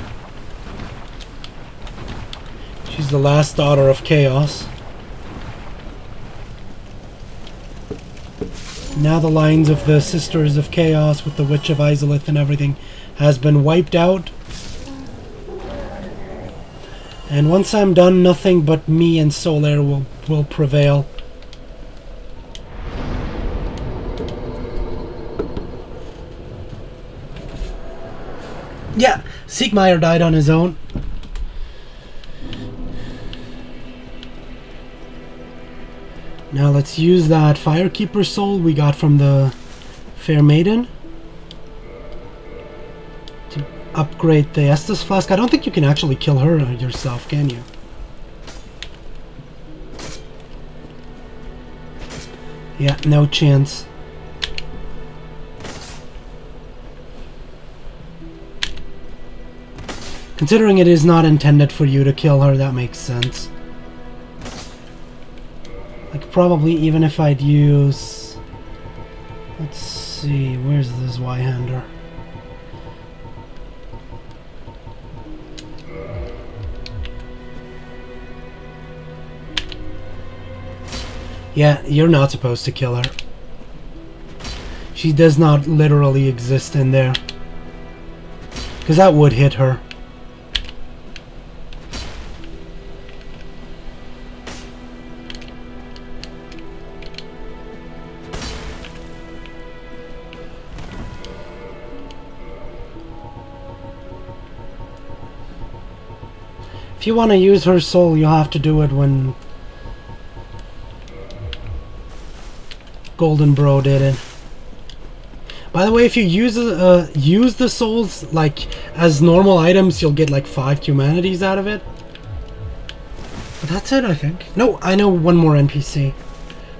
She's the last daughter of Chaos. Now the lines of the Sisters of Chaos with the Witch of Izalith and everything has been wiped out. And once I'm done, nothing but me and Solaire will prevail. Yeah, Siegmeyer died on his own. Now let's use that Firekeeper soul we got from the Fair Maiden to upgrade the Estus Flask. I don't think you can actually kill her yourself, can you? Yeah, no chance. Considering it is not intended for you to kill her, that makes sense. Like, probably even if I'd use... Let's see, where's this Y-hander? Yeah, you're not supposed to kill her. She does not literally exist in there. Because that would hit her. If you want to use her soul, you have to do it when Golden Bro did it. By the way, if you use the souls like as normal items, you'll get like 5 humanities out of it. But that's it, I think. No, I know one more NPC.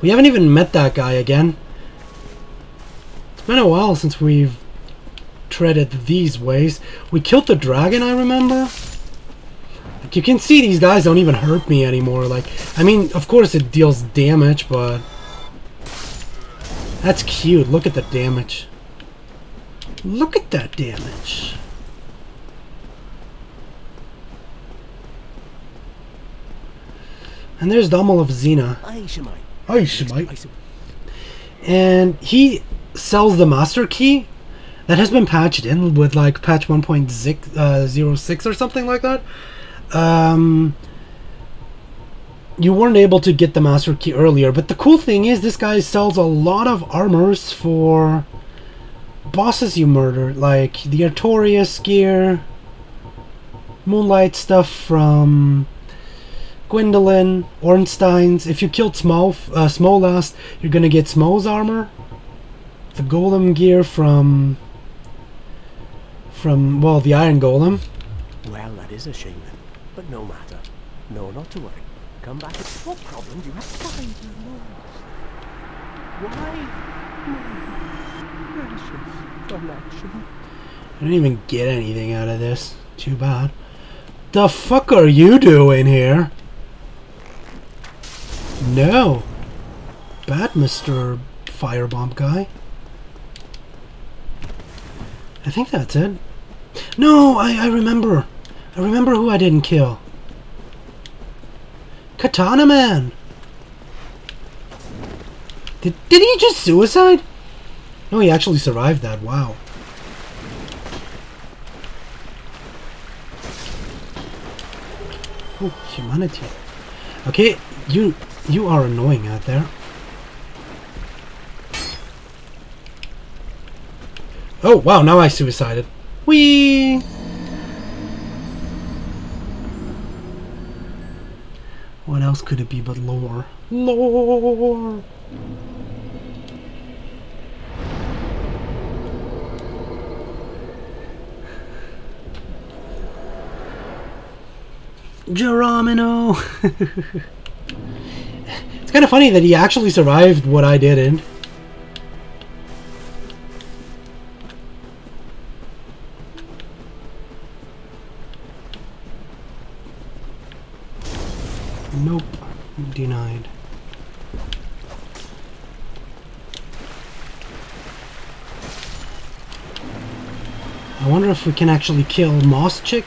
We haven't even met that guy again. It's been a while since we've treaded these ways. We killed the dragon, I remember. You can see these guys don't even hurt me anymore. Like, I mean, of course it deals damage, but that's cute. Look at the damage. Look at that damage. And there's Dommel of Xena. And he sells the master key. that has been patched in with like patch 1.06 or something like that. You weren't able to get the master key earlier, but the cool thing is this guy sells a lot of armors for bosses you murdered, like the Artorias gear, Moonlight stuff from Gwendolyn, Ornstein's. If you killed Smo last, you're gonna get Smo's armor. The Golem gear from well, the Iron Golem. Well, that is a shame then. But no matter. No, not to worry. Come back. What problem do you have? Find your Why? My precious collection. I didn't even get anything out of this. Too bad. The fuck are you doing here? No. Bad Mr. Firebomb guy. I think that's it. No, I remember. I remember who I didn't kill. Katana Man! Did he just suicide? No, he actually survived that. Wow. Oh, humanity. Okay, you are annoying out there. Oh, wow, now I suicided. Whee! What else could it be but lore? Lore! Geronimo! It's kind of funny that he actually survived what I didn't. Nope. Denied. I wonder if we can actually kill Moss Chick.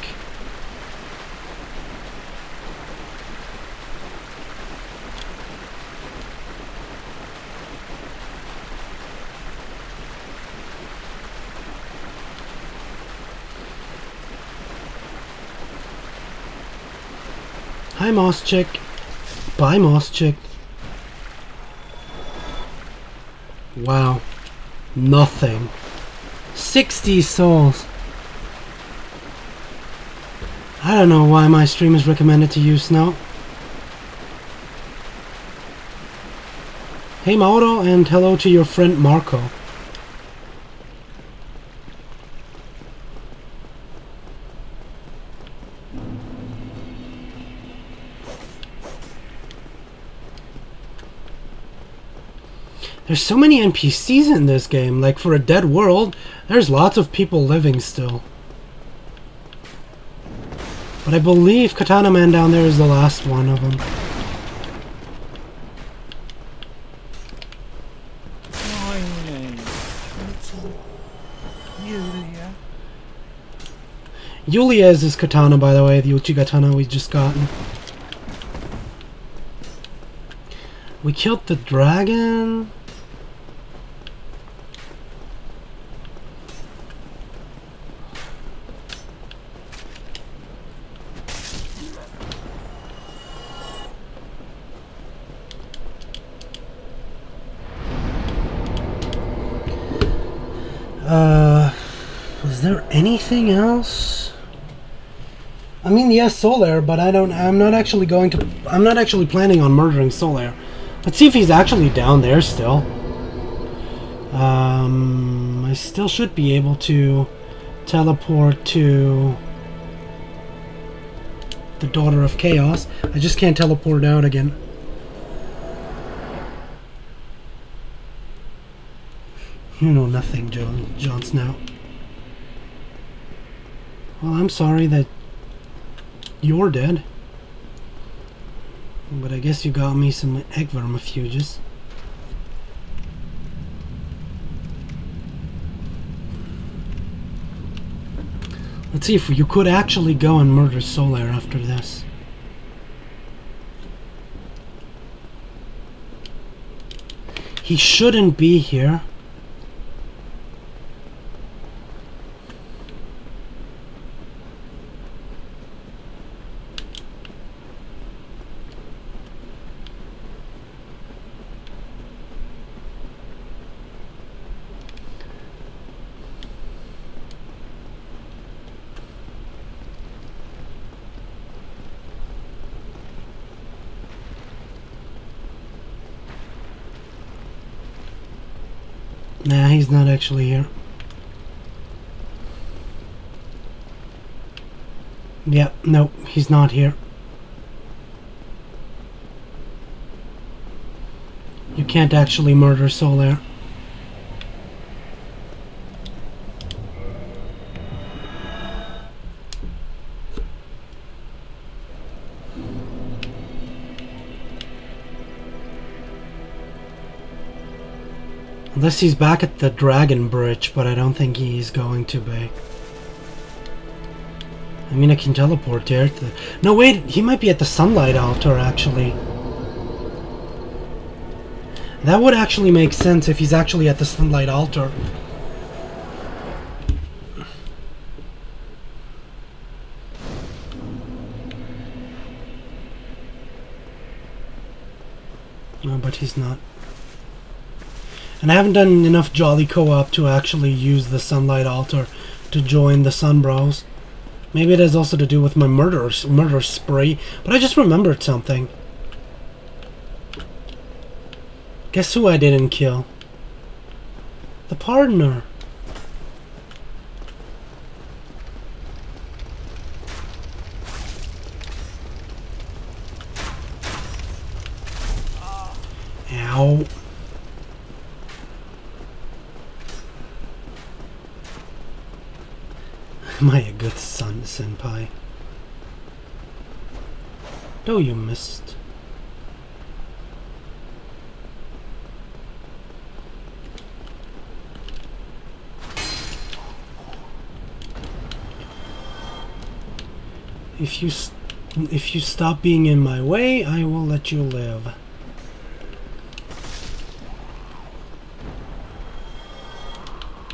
Hi, Moss Chick. Bye, Moss Chick. Wow. Nothing. 60 souls. I don't know why my stream is recommended to use now. Hey, Mauro, and hello to your friend Marco. There's so many NPCs in this game. Like, for a dead world, there's lots of people living still. But I believe Katana Man down there is the last one of them. My name is Yulia. Yulia is his katana, by the way, the Uchigatana we just gotten. We killed the dragon. Is there anything else? I mean, yes, Solaire, but I'm not actually planning on murdering Solaire. Let's see if he's actually down there still. I still should be able to teleport to the Daughter of Chaos. I just can't teleport out again. You know nothing, Jon Snow. Well, I'm sorry that you're dead. But I guess you got me some egg vermifuges. Let's see if you could actually go and murder Solaire after this. He shouldn't be here. Nah, he's not actually here. Yeah, no, he's not here. You can't actually murder Solaire. Unless he's back at the Dragon Bridge, but I don't think he's going to be. I mean, I can teleport there. No, wait, he might be at the Sunlight Altar, actually. That would actually make sense if he's actually at the Sunlight Altar. No, but he's not. And I haven't done enough Jolly Co-op to actually use the Sunlight Altar to join the TehSunBros. Maybe it has also to do with my murder spree, but I just remembered something. Guess who I didn't kill? The partner. Ow. Am I a good son, senpai? Oh, you missed. If you stop being in my way, I will let you live.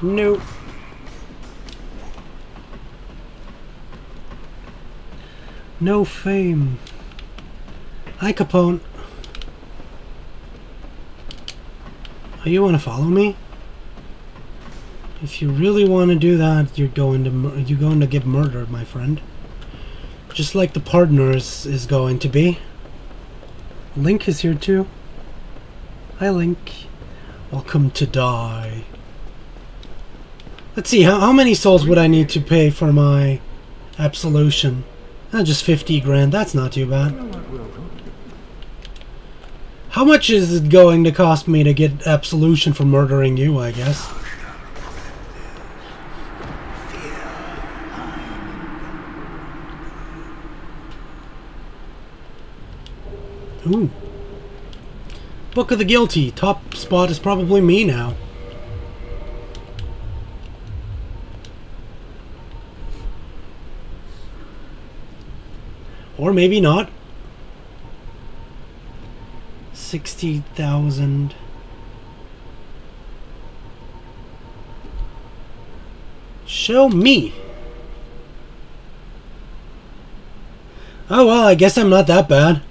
Nope. No fame. Hi, Capone. Oh, you want to follow me? If you really want to do that, you're going to get murdered, my friend. Just like the partner is going to be. Link is here too. Hi, Link. Welcome to die. Let's see, how many souls would I need to pay for my absolution? Just 50 grand, that's not too bad. How much is it going to cost me to get absolution for murdering you, I guess? Ooh. Book of the Guilty. Top spot is probably me now. Or maybe not. 60,000. Show me. Oh well, I guess I'm not that bad.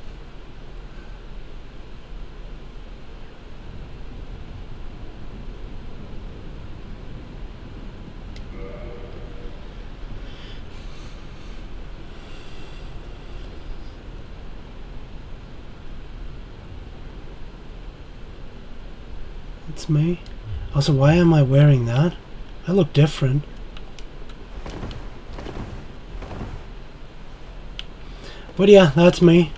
It's me. Also, why am I wearing that? I look different. But yeah, that's me.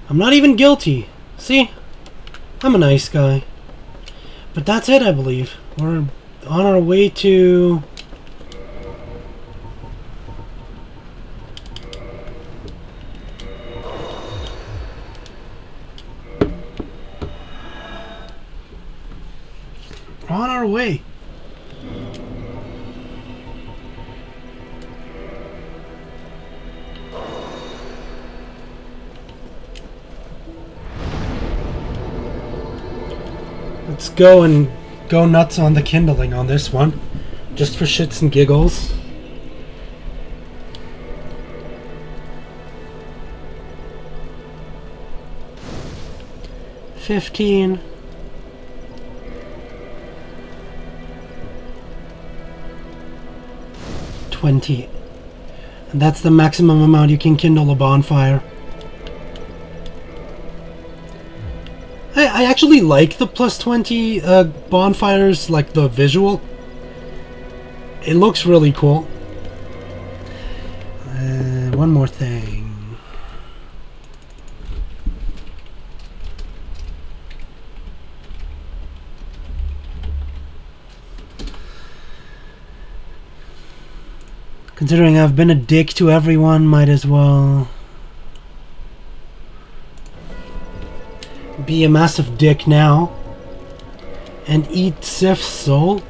I'm not even guilty. See? I'm a nice guy. But that's it, I believe. We're on our way to... on our way. Let's go and go nuts on the kindling on this one, just for shits and giggles. $15. 20. And that's the maximum amount you can kindle a bonfire. I actually like the plus 20 bonfires, like the visual. It looks really cool. One more thing. Considering I've been a dick to everyone, might as well be a massive dick now and eat Sif's soul.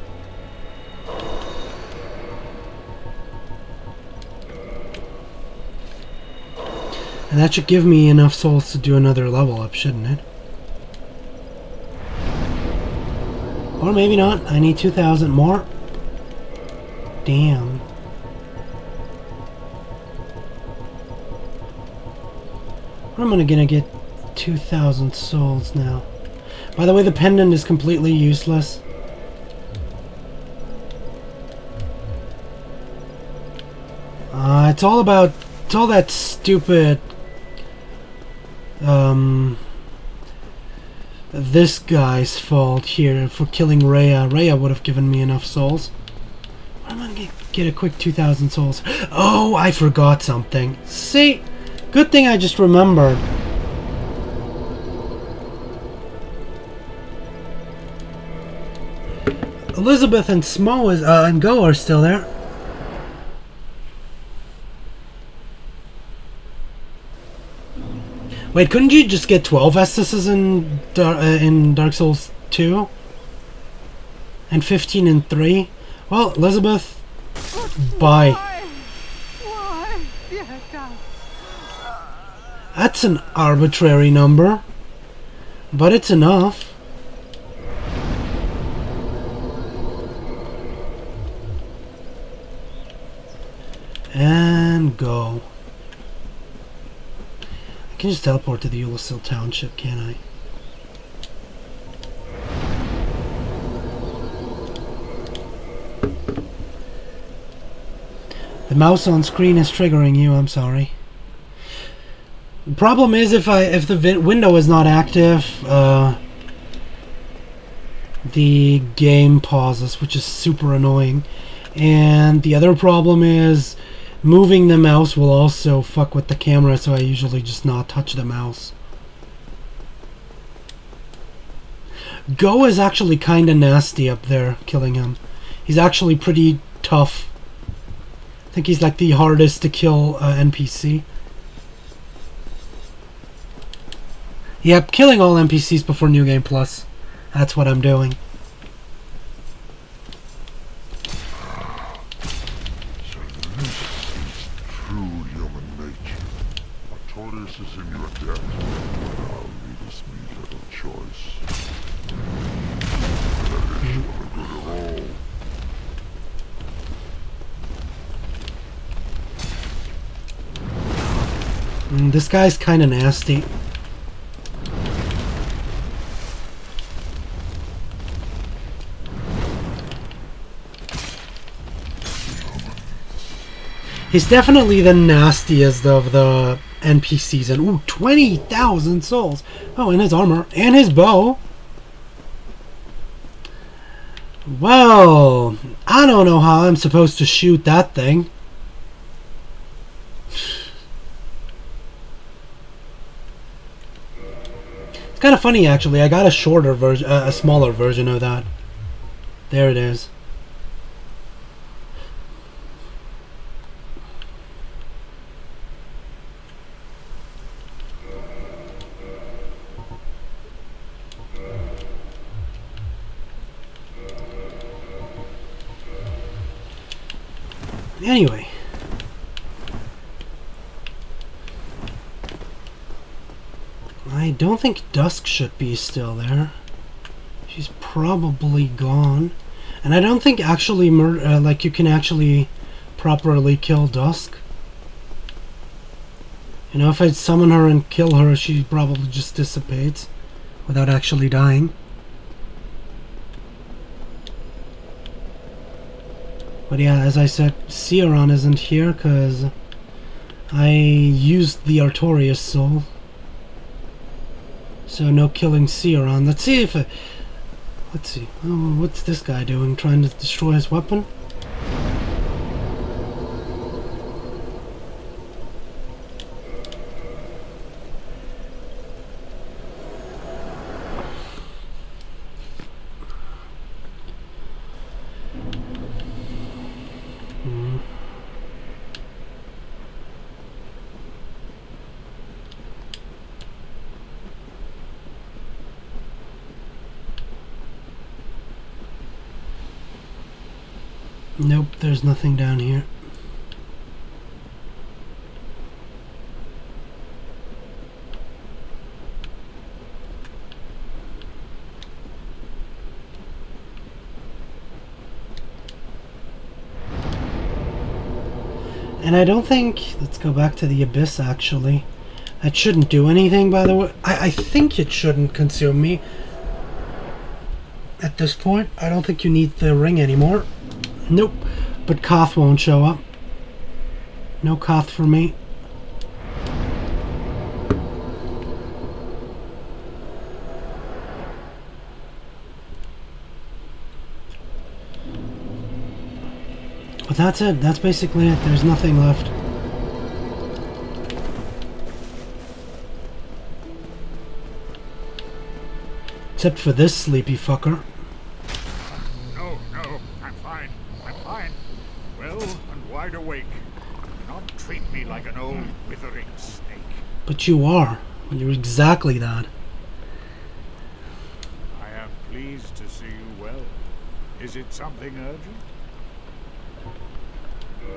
And that should give me enough souls to do another level up, shouldn't it? Or maybe not. I need 2,000 more. Damn. I'm gonna get 2,000 souls now. By the way, the pendant is completely useless. It's all that stupid this guy's fault here for killing Rhea. Rhea would have given me enough souls. I'm gonna get a quick 2,000 souls. Oh, I forgot something. See? Good thing I just remembered. Elizabeth and Smo and Go are still there. Wait, couldn't you just get 12 Estises in Dark Souls 2? And 15 in 3? Well, Elizabeth, bye. Why? That's an arbitrary number, but it's enough. And go. I can just teleport to the Ulyssil Township, can't I? The mouse on screen is triggering you, I'm sorry. The problem is if the window is not active, the game pauses, which is super annoying. And the other problem is moving the mouse will also fuck with the camera, so I usually just not touch the mouse. Go is actually kinda nasty up there, killing him. He's actually pretty tough. I think he's like the hardest to kill NPC. Yep, killing all NPCs before New Game Plus. That's what I'm doing. So this is true human nature. A tortoise is in your debt. Now leave us me little choice. That is not good at all. This guy's kinda nasty. He's definitely the nastiest of the NPCs. And ooh, 20,000 souls. Oh, and his armor. And his bow. Well, I don't know how I'm supposed to shoot that thing. It's kind of funny, actually. I got a shorter version, a smaller version of that. There it is. Anyway. I don't think Dusk should be still there. She's probably gone. And I don't think actually like you can actually properly kill Dusk. You know, if I summon her and kill her, she probably just dissipates without actually dying. But yeah, as I said, Seoron isn't here because I used the Artorias soul. So no killing C around. Let's see if let's see. Oh, what's this guy doing? Trying to destroy his weapon? Nope, there's nothing down here. And I don't think... Let's go back to the abyss, actually. That shouldn't do anything, by the way. I think it shouldn't consume me. At this point, I don't think you need the ring anymore. Nope, but Koth won't show up. No Koth for me. But that's it. That's basically it. There's nothing left. Except for this sleepy fucker. No, I'm fine. I'm fine. Well and wide awake. Do not treat me like an old withering snake. But you are. You're exactly that. I am pleased to see you well. Is it something urgent?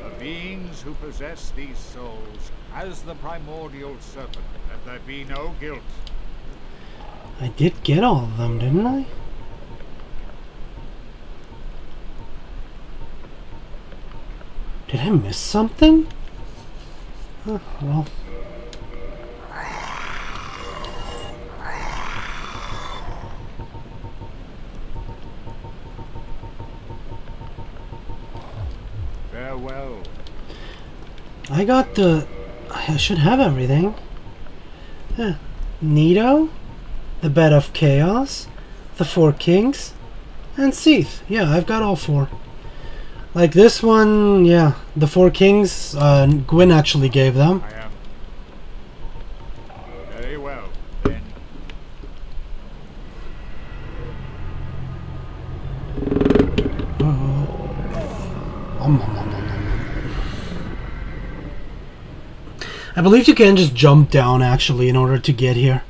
The beings who possess these souls, as the primordial serpent, let there be no guilt. I did get all of them, didn't I? Did I miss something? Huh, well. Farewell. I got the... I should have everything. Yeah. Nito, the Bed of Chaos, the Four Kings, and Seath. Yeah, I've got all four. Like this one, yeah, the Four Kings, Gwyn actually gave them. I am. Very well, then. I believe you can just jump down, actually, in order to get here.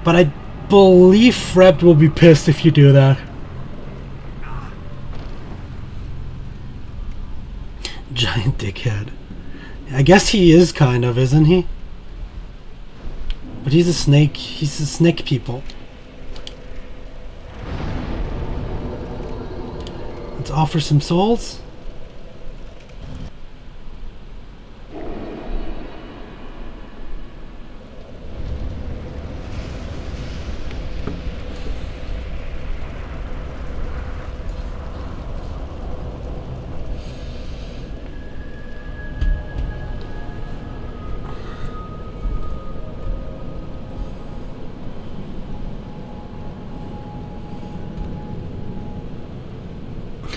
But I believe Frept will be pissed if you do that. Giant dickhead. I guess he is kind of, isn't he? But he's a snake. He's a snake people. Let's offer some souls.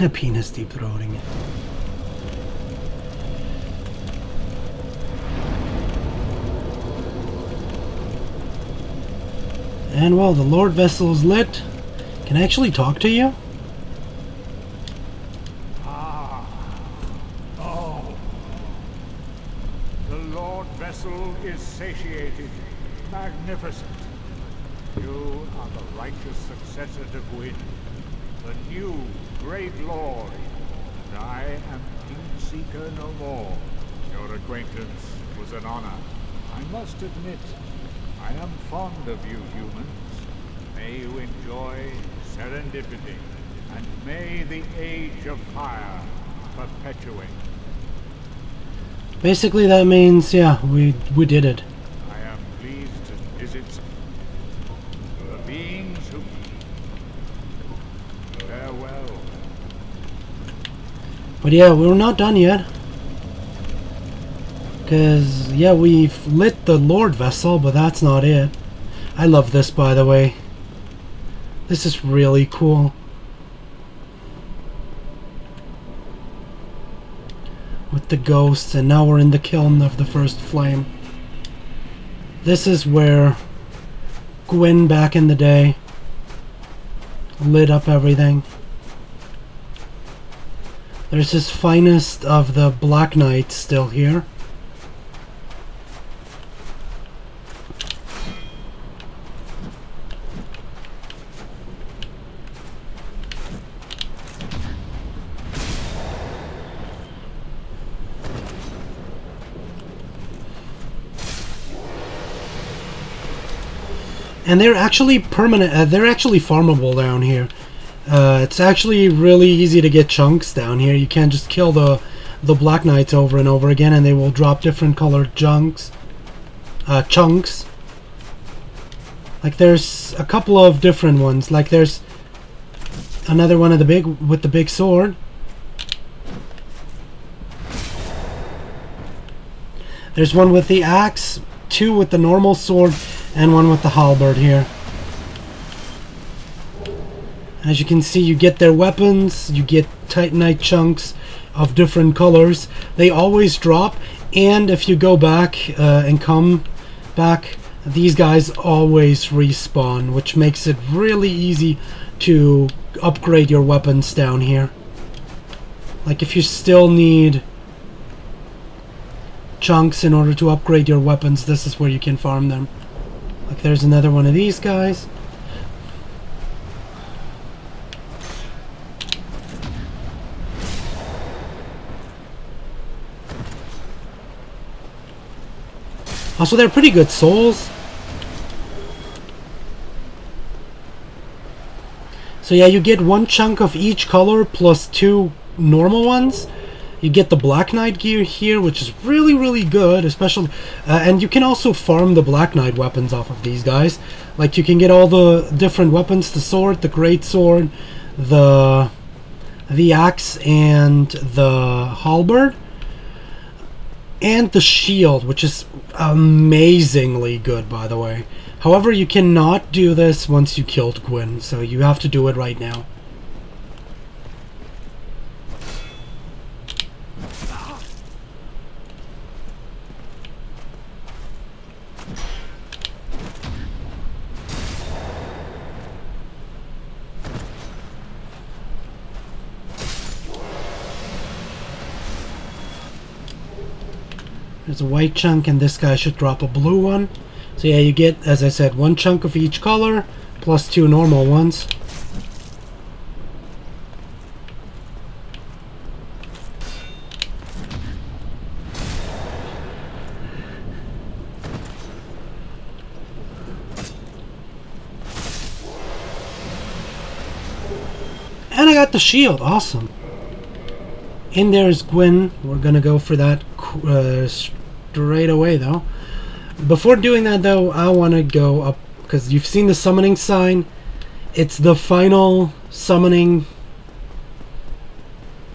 A penis deep throating it. And well, the Lord Vessel is lit. Can I actually talk to you? Ah. Oh. The Lord Vessel is satiated. Magnificent. You are the righteous successor to Gwyn. The new great lord, and I am Kingseeker no more. Your acquaintance was an honor. I must admit, I am fond of you humans. May you enjoy serendipity, and may the age of fire perpetuate. Basically that means, yeah, we did it. I am pleased to visit the beings who... Farewell. But yeah, we're not done yet. Because, yeah, we've lit the Lord Vessel, but that's not it. I love this, by the way. This is really cool. With the ghosts, and now we're in the kiln of the first flame. This is where Gwyn back in the day lit up everything. There's his finest of the Black Knights still here. And they're actually permanent. They're actually farmable down here. It's actually really easy to get chunks down here. You can't just kill the Black Knights over and over again, and they will drop different colored chunks. Like there's a couple of different ones. Like there's another one of the with the big sword. There's one with the axe, two with the normal sword, and one with the halberd here. As you can see, you get their weapons, you get Titanite chunks of different colors. They always drop, and if you go back and come back, these guys always respawn, which makes it really easy to upgrade your weapons down here. Like if you still need chunks in order to upgrade your weapons, this is where you can farm them. Like there's another one of these guys. Also, they're pretty good souls. So yeah, you get one chunk of each color plus two normal ones. You get the Black Knight gear here, which is really, really good, especially... and you can also farm the Black Knight weapons off of these guys. Like, you can get all the different weapons, the sword, the great sword, the axe, and the halberd. And the shield, which is amazingly good, by the way. However, you cannot do this once you killed Gwyn, so you have to do it right now. There's a white chunk, and this guy should drop a blue one. So yeah, you get, as I said, one chunk of each color, plus two normal ones. And I got the shield, awesome. In there's Gwyn. We're gonna go for that straight away though. Before doing that though, I want to go up, because you've seen the summoning sign. It's the final summoning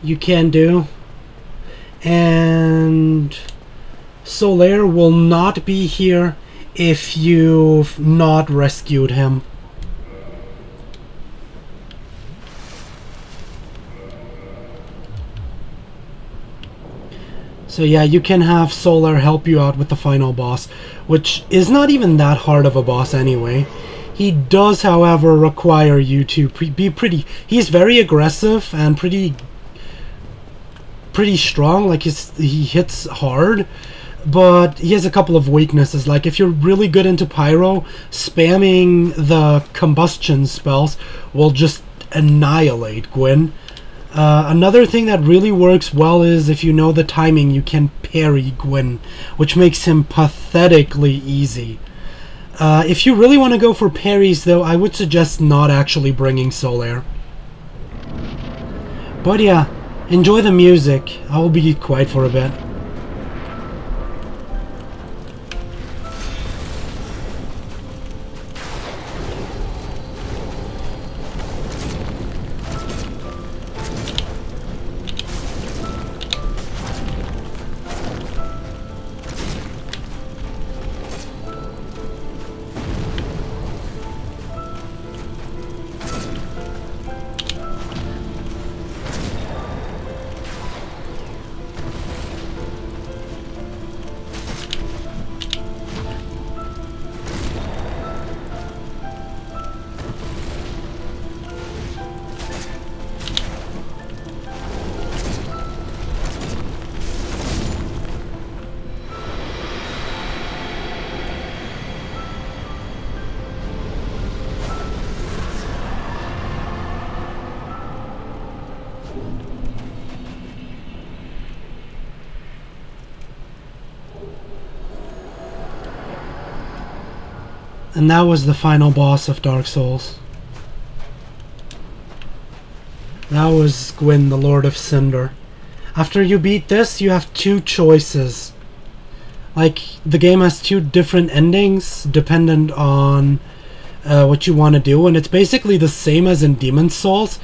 you can do, and Solaire will not be here if you've not rescued him. So yeah, you can have Solaire help you out with the final boss, which is not even that hard of a boss anyway. He does, however, require you to be pretty... He's very aggressive and pretty strong, like he hits hard, but he has a couple of weaknesses. Like if you're really good into pyro, spamming the combustion spells will just annihilate Gwyn. Another thing that really works well is if you know the timing, you can parry Gwyn, which makes him pathetically easy. If you really want to go for parries, though, I would suggest not actually bringing Solaire. But yeah, enjoy the music. I will be quiet for a bit. And that was the final boss of Dark Souls. That was Gwyn, the Lord of Cinder. After you beat this, you have two choices. Like, the game has two different endings dependent on what you want to do, and it's basically the same as in Demon's Souls.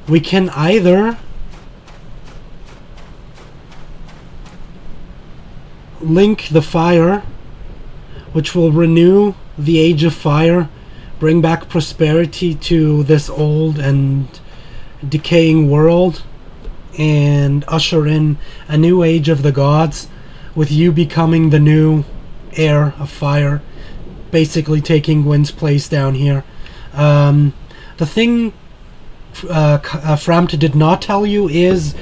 We can either link the fire, which will renew the Age of Fire, bring back prosperity to this old and decaying world, and usher in a new age of the gods, with you becoming the new heir of fire, basically taking Gwyn's place down here. The thing Framta did not tell you is,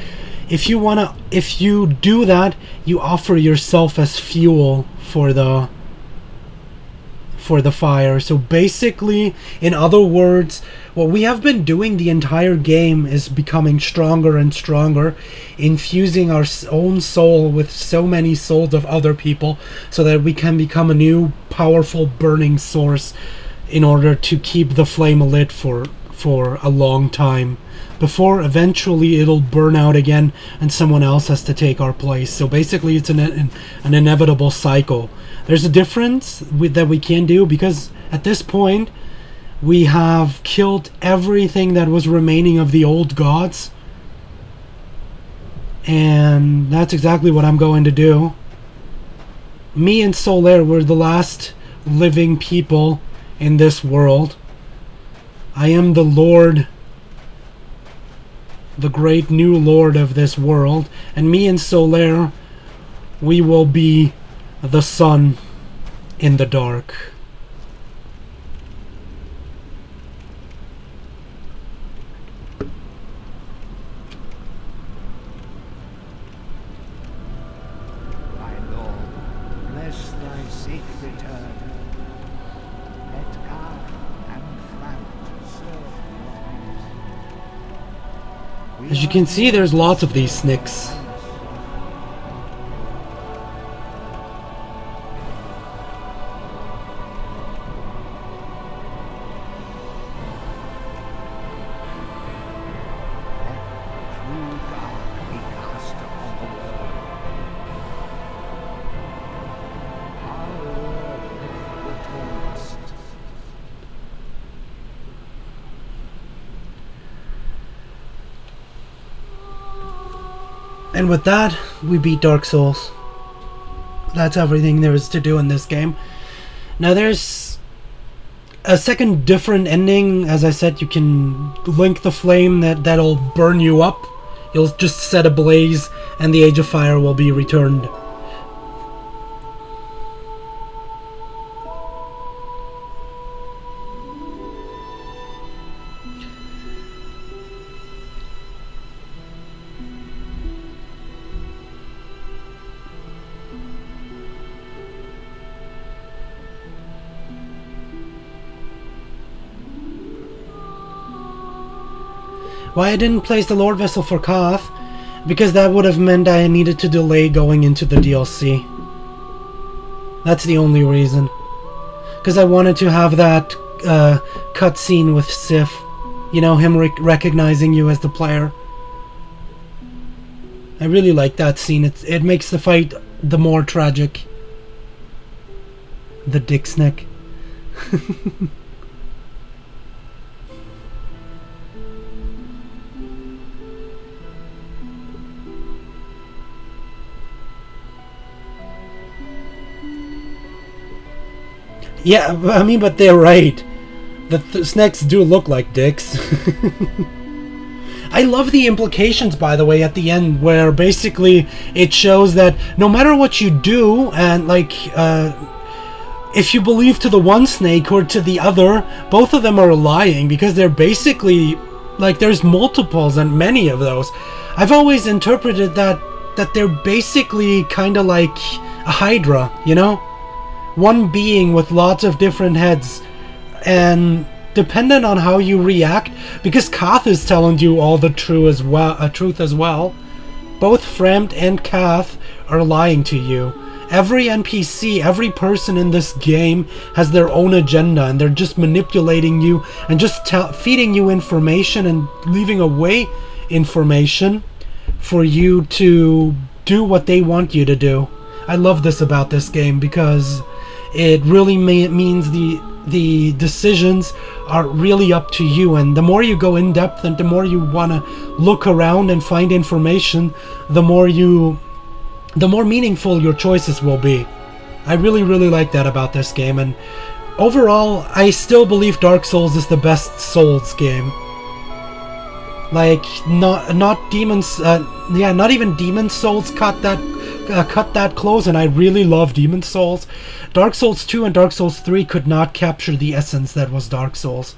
if you do that, you offer yourself as fuel for the fire. So basically, in other words, what we have been doing the entire game is becoming stronger and stronger, infusing our own soul with so many souls of other people, so that we can become a new powerful burning source in order to keep the flame lit for a long time, before eventually it'll burn out again and someone else has to take our place. So basically it's an inevitable cycle. There's a difference that we can do, because at this point we have killed everything that was remaining of the old gods, and that's exactly what I'm going to do. Me and Solaire were the last living people in this world. I am the Lord, the great new Lord of this world, and me and Solaire, we will be the sun in the dark. My Lord, bless thy safe return. Let God and Framta serve your eyes. As you can see, there's lots of these snakes. And with that, we beat Dark Souls. That's everything there is to do in this game. Now there's a second different ending. As I said, you can link the flame that'll burn you up. You'll just set ablaze and the Age of Fire will be returned. Why I didn't place the Lord Vessel for Koth? Because that would have meant I needed to delay going into the DLC. That's the only reason. Because I wanted to have that cutscene with Sif. You know, him recognizing you as the player. I really like that scene. It makes the fight the more tragic. The dick snack. Yeah, I mean, but they're right. The snakes do look like dicks. I love the implications, by the way, at the end, where basically it shows that no matter what you do, and like, if you believe to the one snake or to the other, both of them are lying, because they're basically, like, there's multiples and many of those. I've always interpreted that they're basically kind of like a Hydra, you know? One being with lots of different heads, and dependent on how you react, because Koth is telling you all the truth as well. Both Framt and Koth are lying to you, every NPC, every person in this game has their own agenda, and they're just manipulating you and just feeding you information and leaving away information for you to do what they want you to do. I love this about this game because it really means the decisions are really up to you, and the more you go in depth and the more you want to look around and find information, the more meaningful your choices will be. I really like that about this game, and overall I still believe Dark Souls is the best Souls game. Like, not Demon's not even Demon's Souls cut that close, and I really love Demon's Souls. Dark Souls 2 and Dark Souls 3 could not capture the essence that was Dark Souls.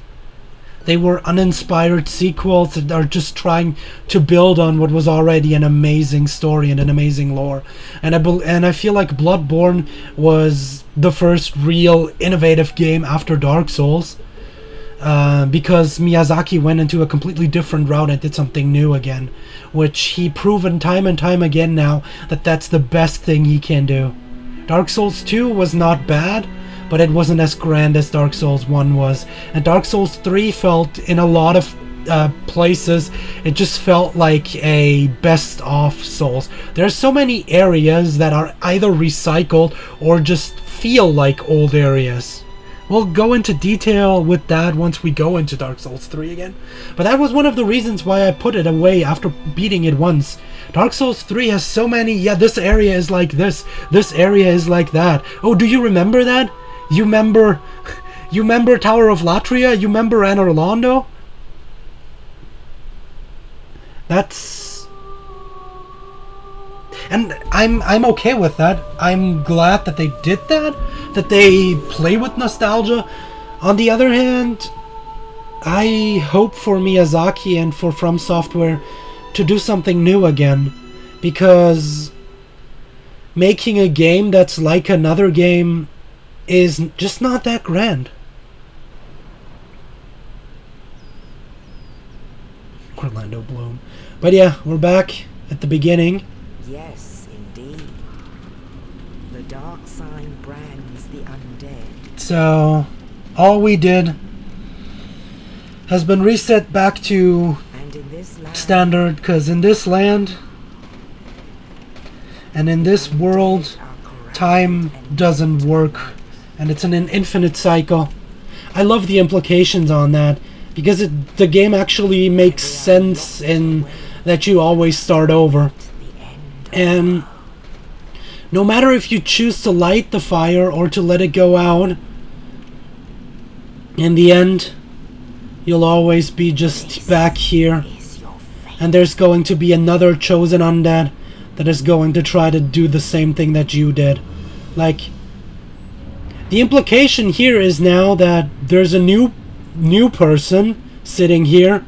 They were uninspired sequels that are just trying to build on what was already an amazing story and an amazing lore. And I feel like Bloodborne was the first real innovative game after Dark Souls, because Miyazaki went into a completely different route and did something new again, which he proven time and time again now that that's the best thing he can do. Dark Souls 2 was not bad, but it wasn't as grand as Dark Souls 1 was. And Dark Souls 3 felt, in a lot of places, it just felt like a best-of Souls. There's so many areas that are either recycled or just feel like old areas. We'll go into detail with that once we go into Dark Souls 3 again. But that was one of the reasons why I put it away after beating it once. Dark Souls 3 has so many, yeah, this area is like this area is like that. Oh, do you remember that? You remember Tower of Latria? You remember Anor Londo? That's... And I'm okay with that. I'm glad that they did that they play with nostalgia. On the other hand, I hope for Miyazaki and for From Software to do something new again, because making a game that's like another game is just not that grand. Orlando Bloom. But yeah, we're back at the beginning. Yes, indeed. The dark sign brands the undead. So, all we did has been reset back to standard, because in this land and in this world, time doesn't work, and it's an infinite cycle. I love the implications on that, because the game actually makes sense in that you always start over. And no matter if you choose to light the fire or to let it go out, in the end, you'll always be just back here. And there's going to be another chosen undead that is going to try to do the same thing that you did. Like, the implication here is now that there's a new person sitting here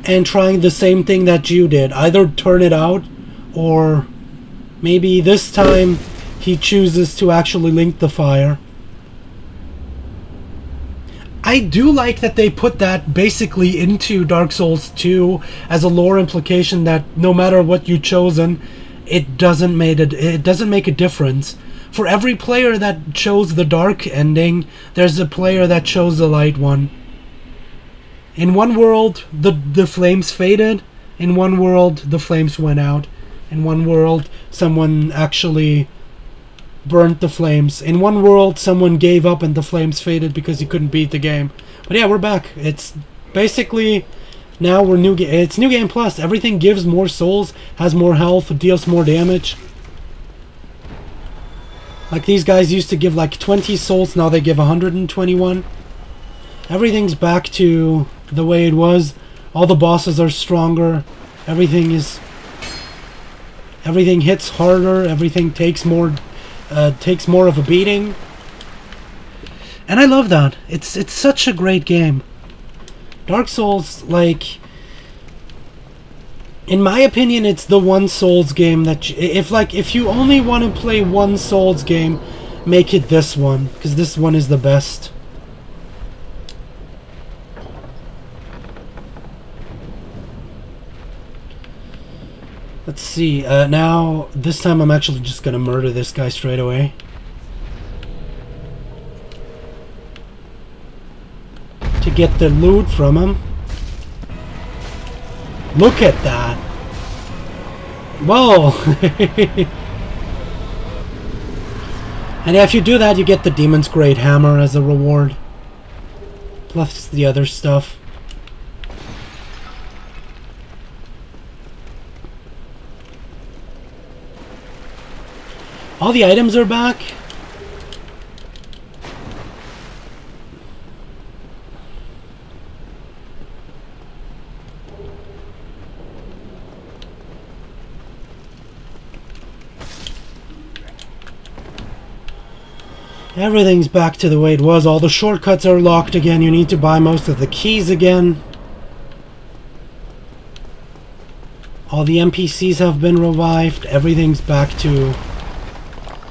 and trying the same thing that you did. Either turn it out, or maybe this time he chooses to actually link the fire. I do like that they put that basically into Dark Souls 2 as a lore implication, that no matter what you've chosen, it doesn't make a difference. For every player that chose the dark ending, there's a player that chose the light one. In one world, the flames faded. In one world, the flames went out. In one world, someone actually burnt the flames. In one world, someone gave up and the flames faded because he couldn't beat the game. But yeah, we're back. It's basically now it's New Game Plus. Everything gives more souls, has more health, deals more damage. Like, these guys used to give like 20 souls, now they give 121. Everything's back to the way it was. All the bosses are stronger. Everything hits harder. Everything takes more of a beating. And I love that. It's such a great game. Dark Souls, like, in my opinion, it's the one Souls game that if you only want to play one Souls game, make it this one, because this one is the best. Let's see. Now, this time I'm actually just gonna murder this guy straight away. To get the loot from him. Look at that. Whoa! And yeah, if you do that, you get the Demon's Great Hammer as a reward. Plus the other stuff. All the items are back. Everything's back to the way it was. All the shortcuts are locked again. You need to buy most of the keys again. All the NPCs have been revived. Everything's back to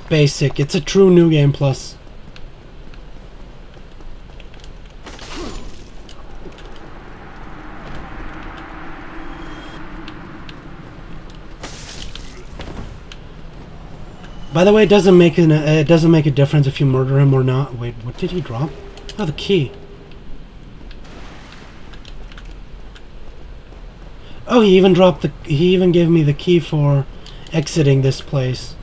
basic. It's a true New Game Plus. By the way, it doesn't make a difference if you murder him or not. Wait, what did he drop? Oh, the key. Oh, he even dropped the. He even gave me the key for exiting this place.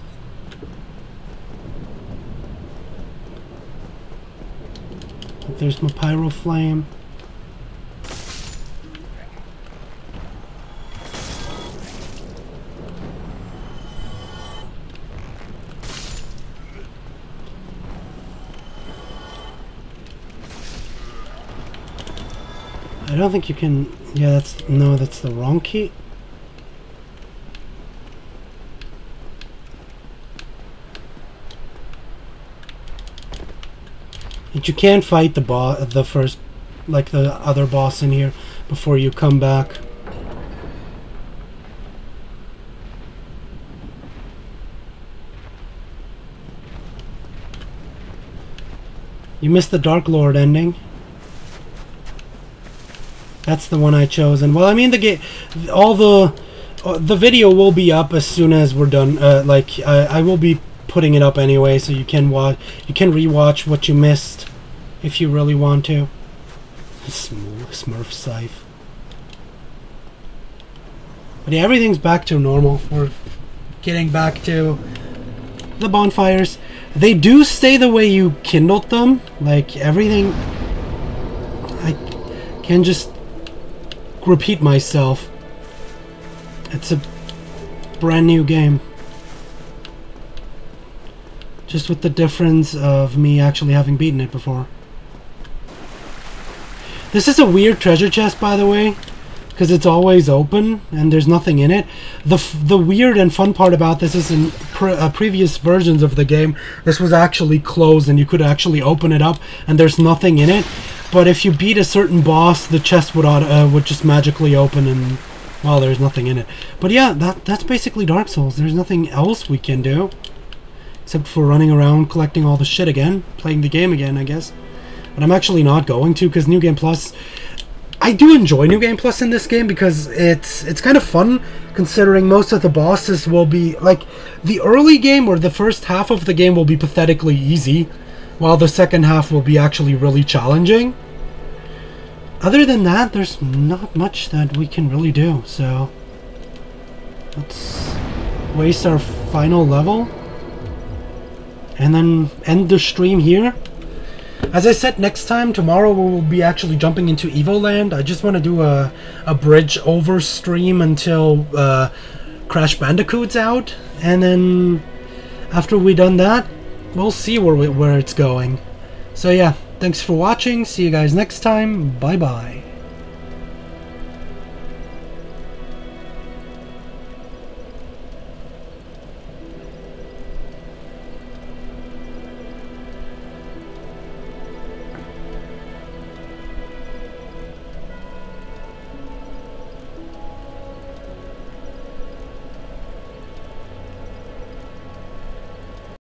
There's my pyro flame. I don't think you can. Yeah, that's the wrong key. And you can't fight the first, like the other boss in here, before you come back. You missed the Dark Lord ending. That's the one I chose. And well, I mean, the video will be up as soon as we're done. I will be putting it up anyway, so you can rewatch what you missed if you really want to. Smurf scythe. But yeah, everything's back to normal. We're getting back to the bonfires. They do stay the way you kindled them. Like everything, I can just repeat myself. It's a brand new game. Just with the difference of me actually having beaten it before. This is a weird treasure chest, by the way, because it's always open and there's nothing in it. The weird and fun part about this is in previous versions of the game, this was actually closed and you could actually open it up and there's nothing in it. But if you beat a certain boss, the chest would just magically open and, well, there's nothing in it. But yeah, that's basically Dark Souls. There's nothing else we can do. Except for running around collecting all the shit again. Playing the game again, I guess. But I'm actually not going to, because New Game Plus... I do enjoy New Game Plus in this game because it's kind of fun, considering most of the bosses will be... Like, the early game, or the first half of the game, will be pathetically easy, while the second half will be actually really challenging. Other than that, there's not much that we can really do, so... Let's waste our final level. And then end the stream here. As I said, next time, tomorrow, we will be actually jumping into Evoland. I just want to do a bridge over stream until Crash Bandicoot's out. And then, after we've done that, we'll see where it's going. So yeah, thanks for watching. See you guys next time. Bye-bye.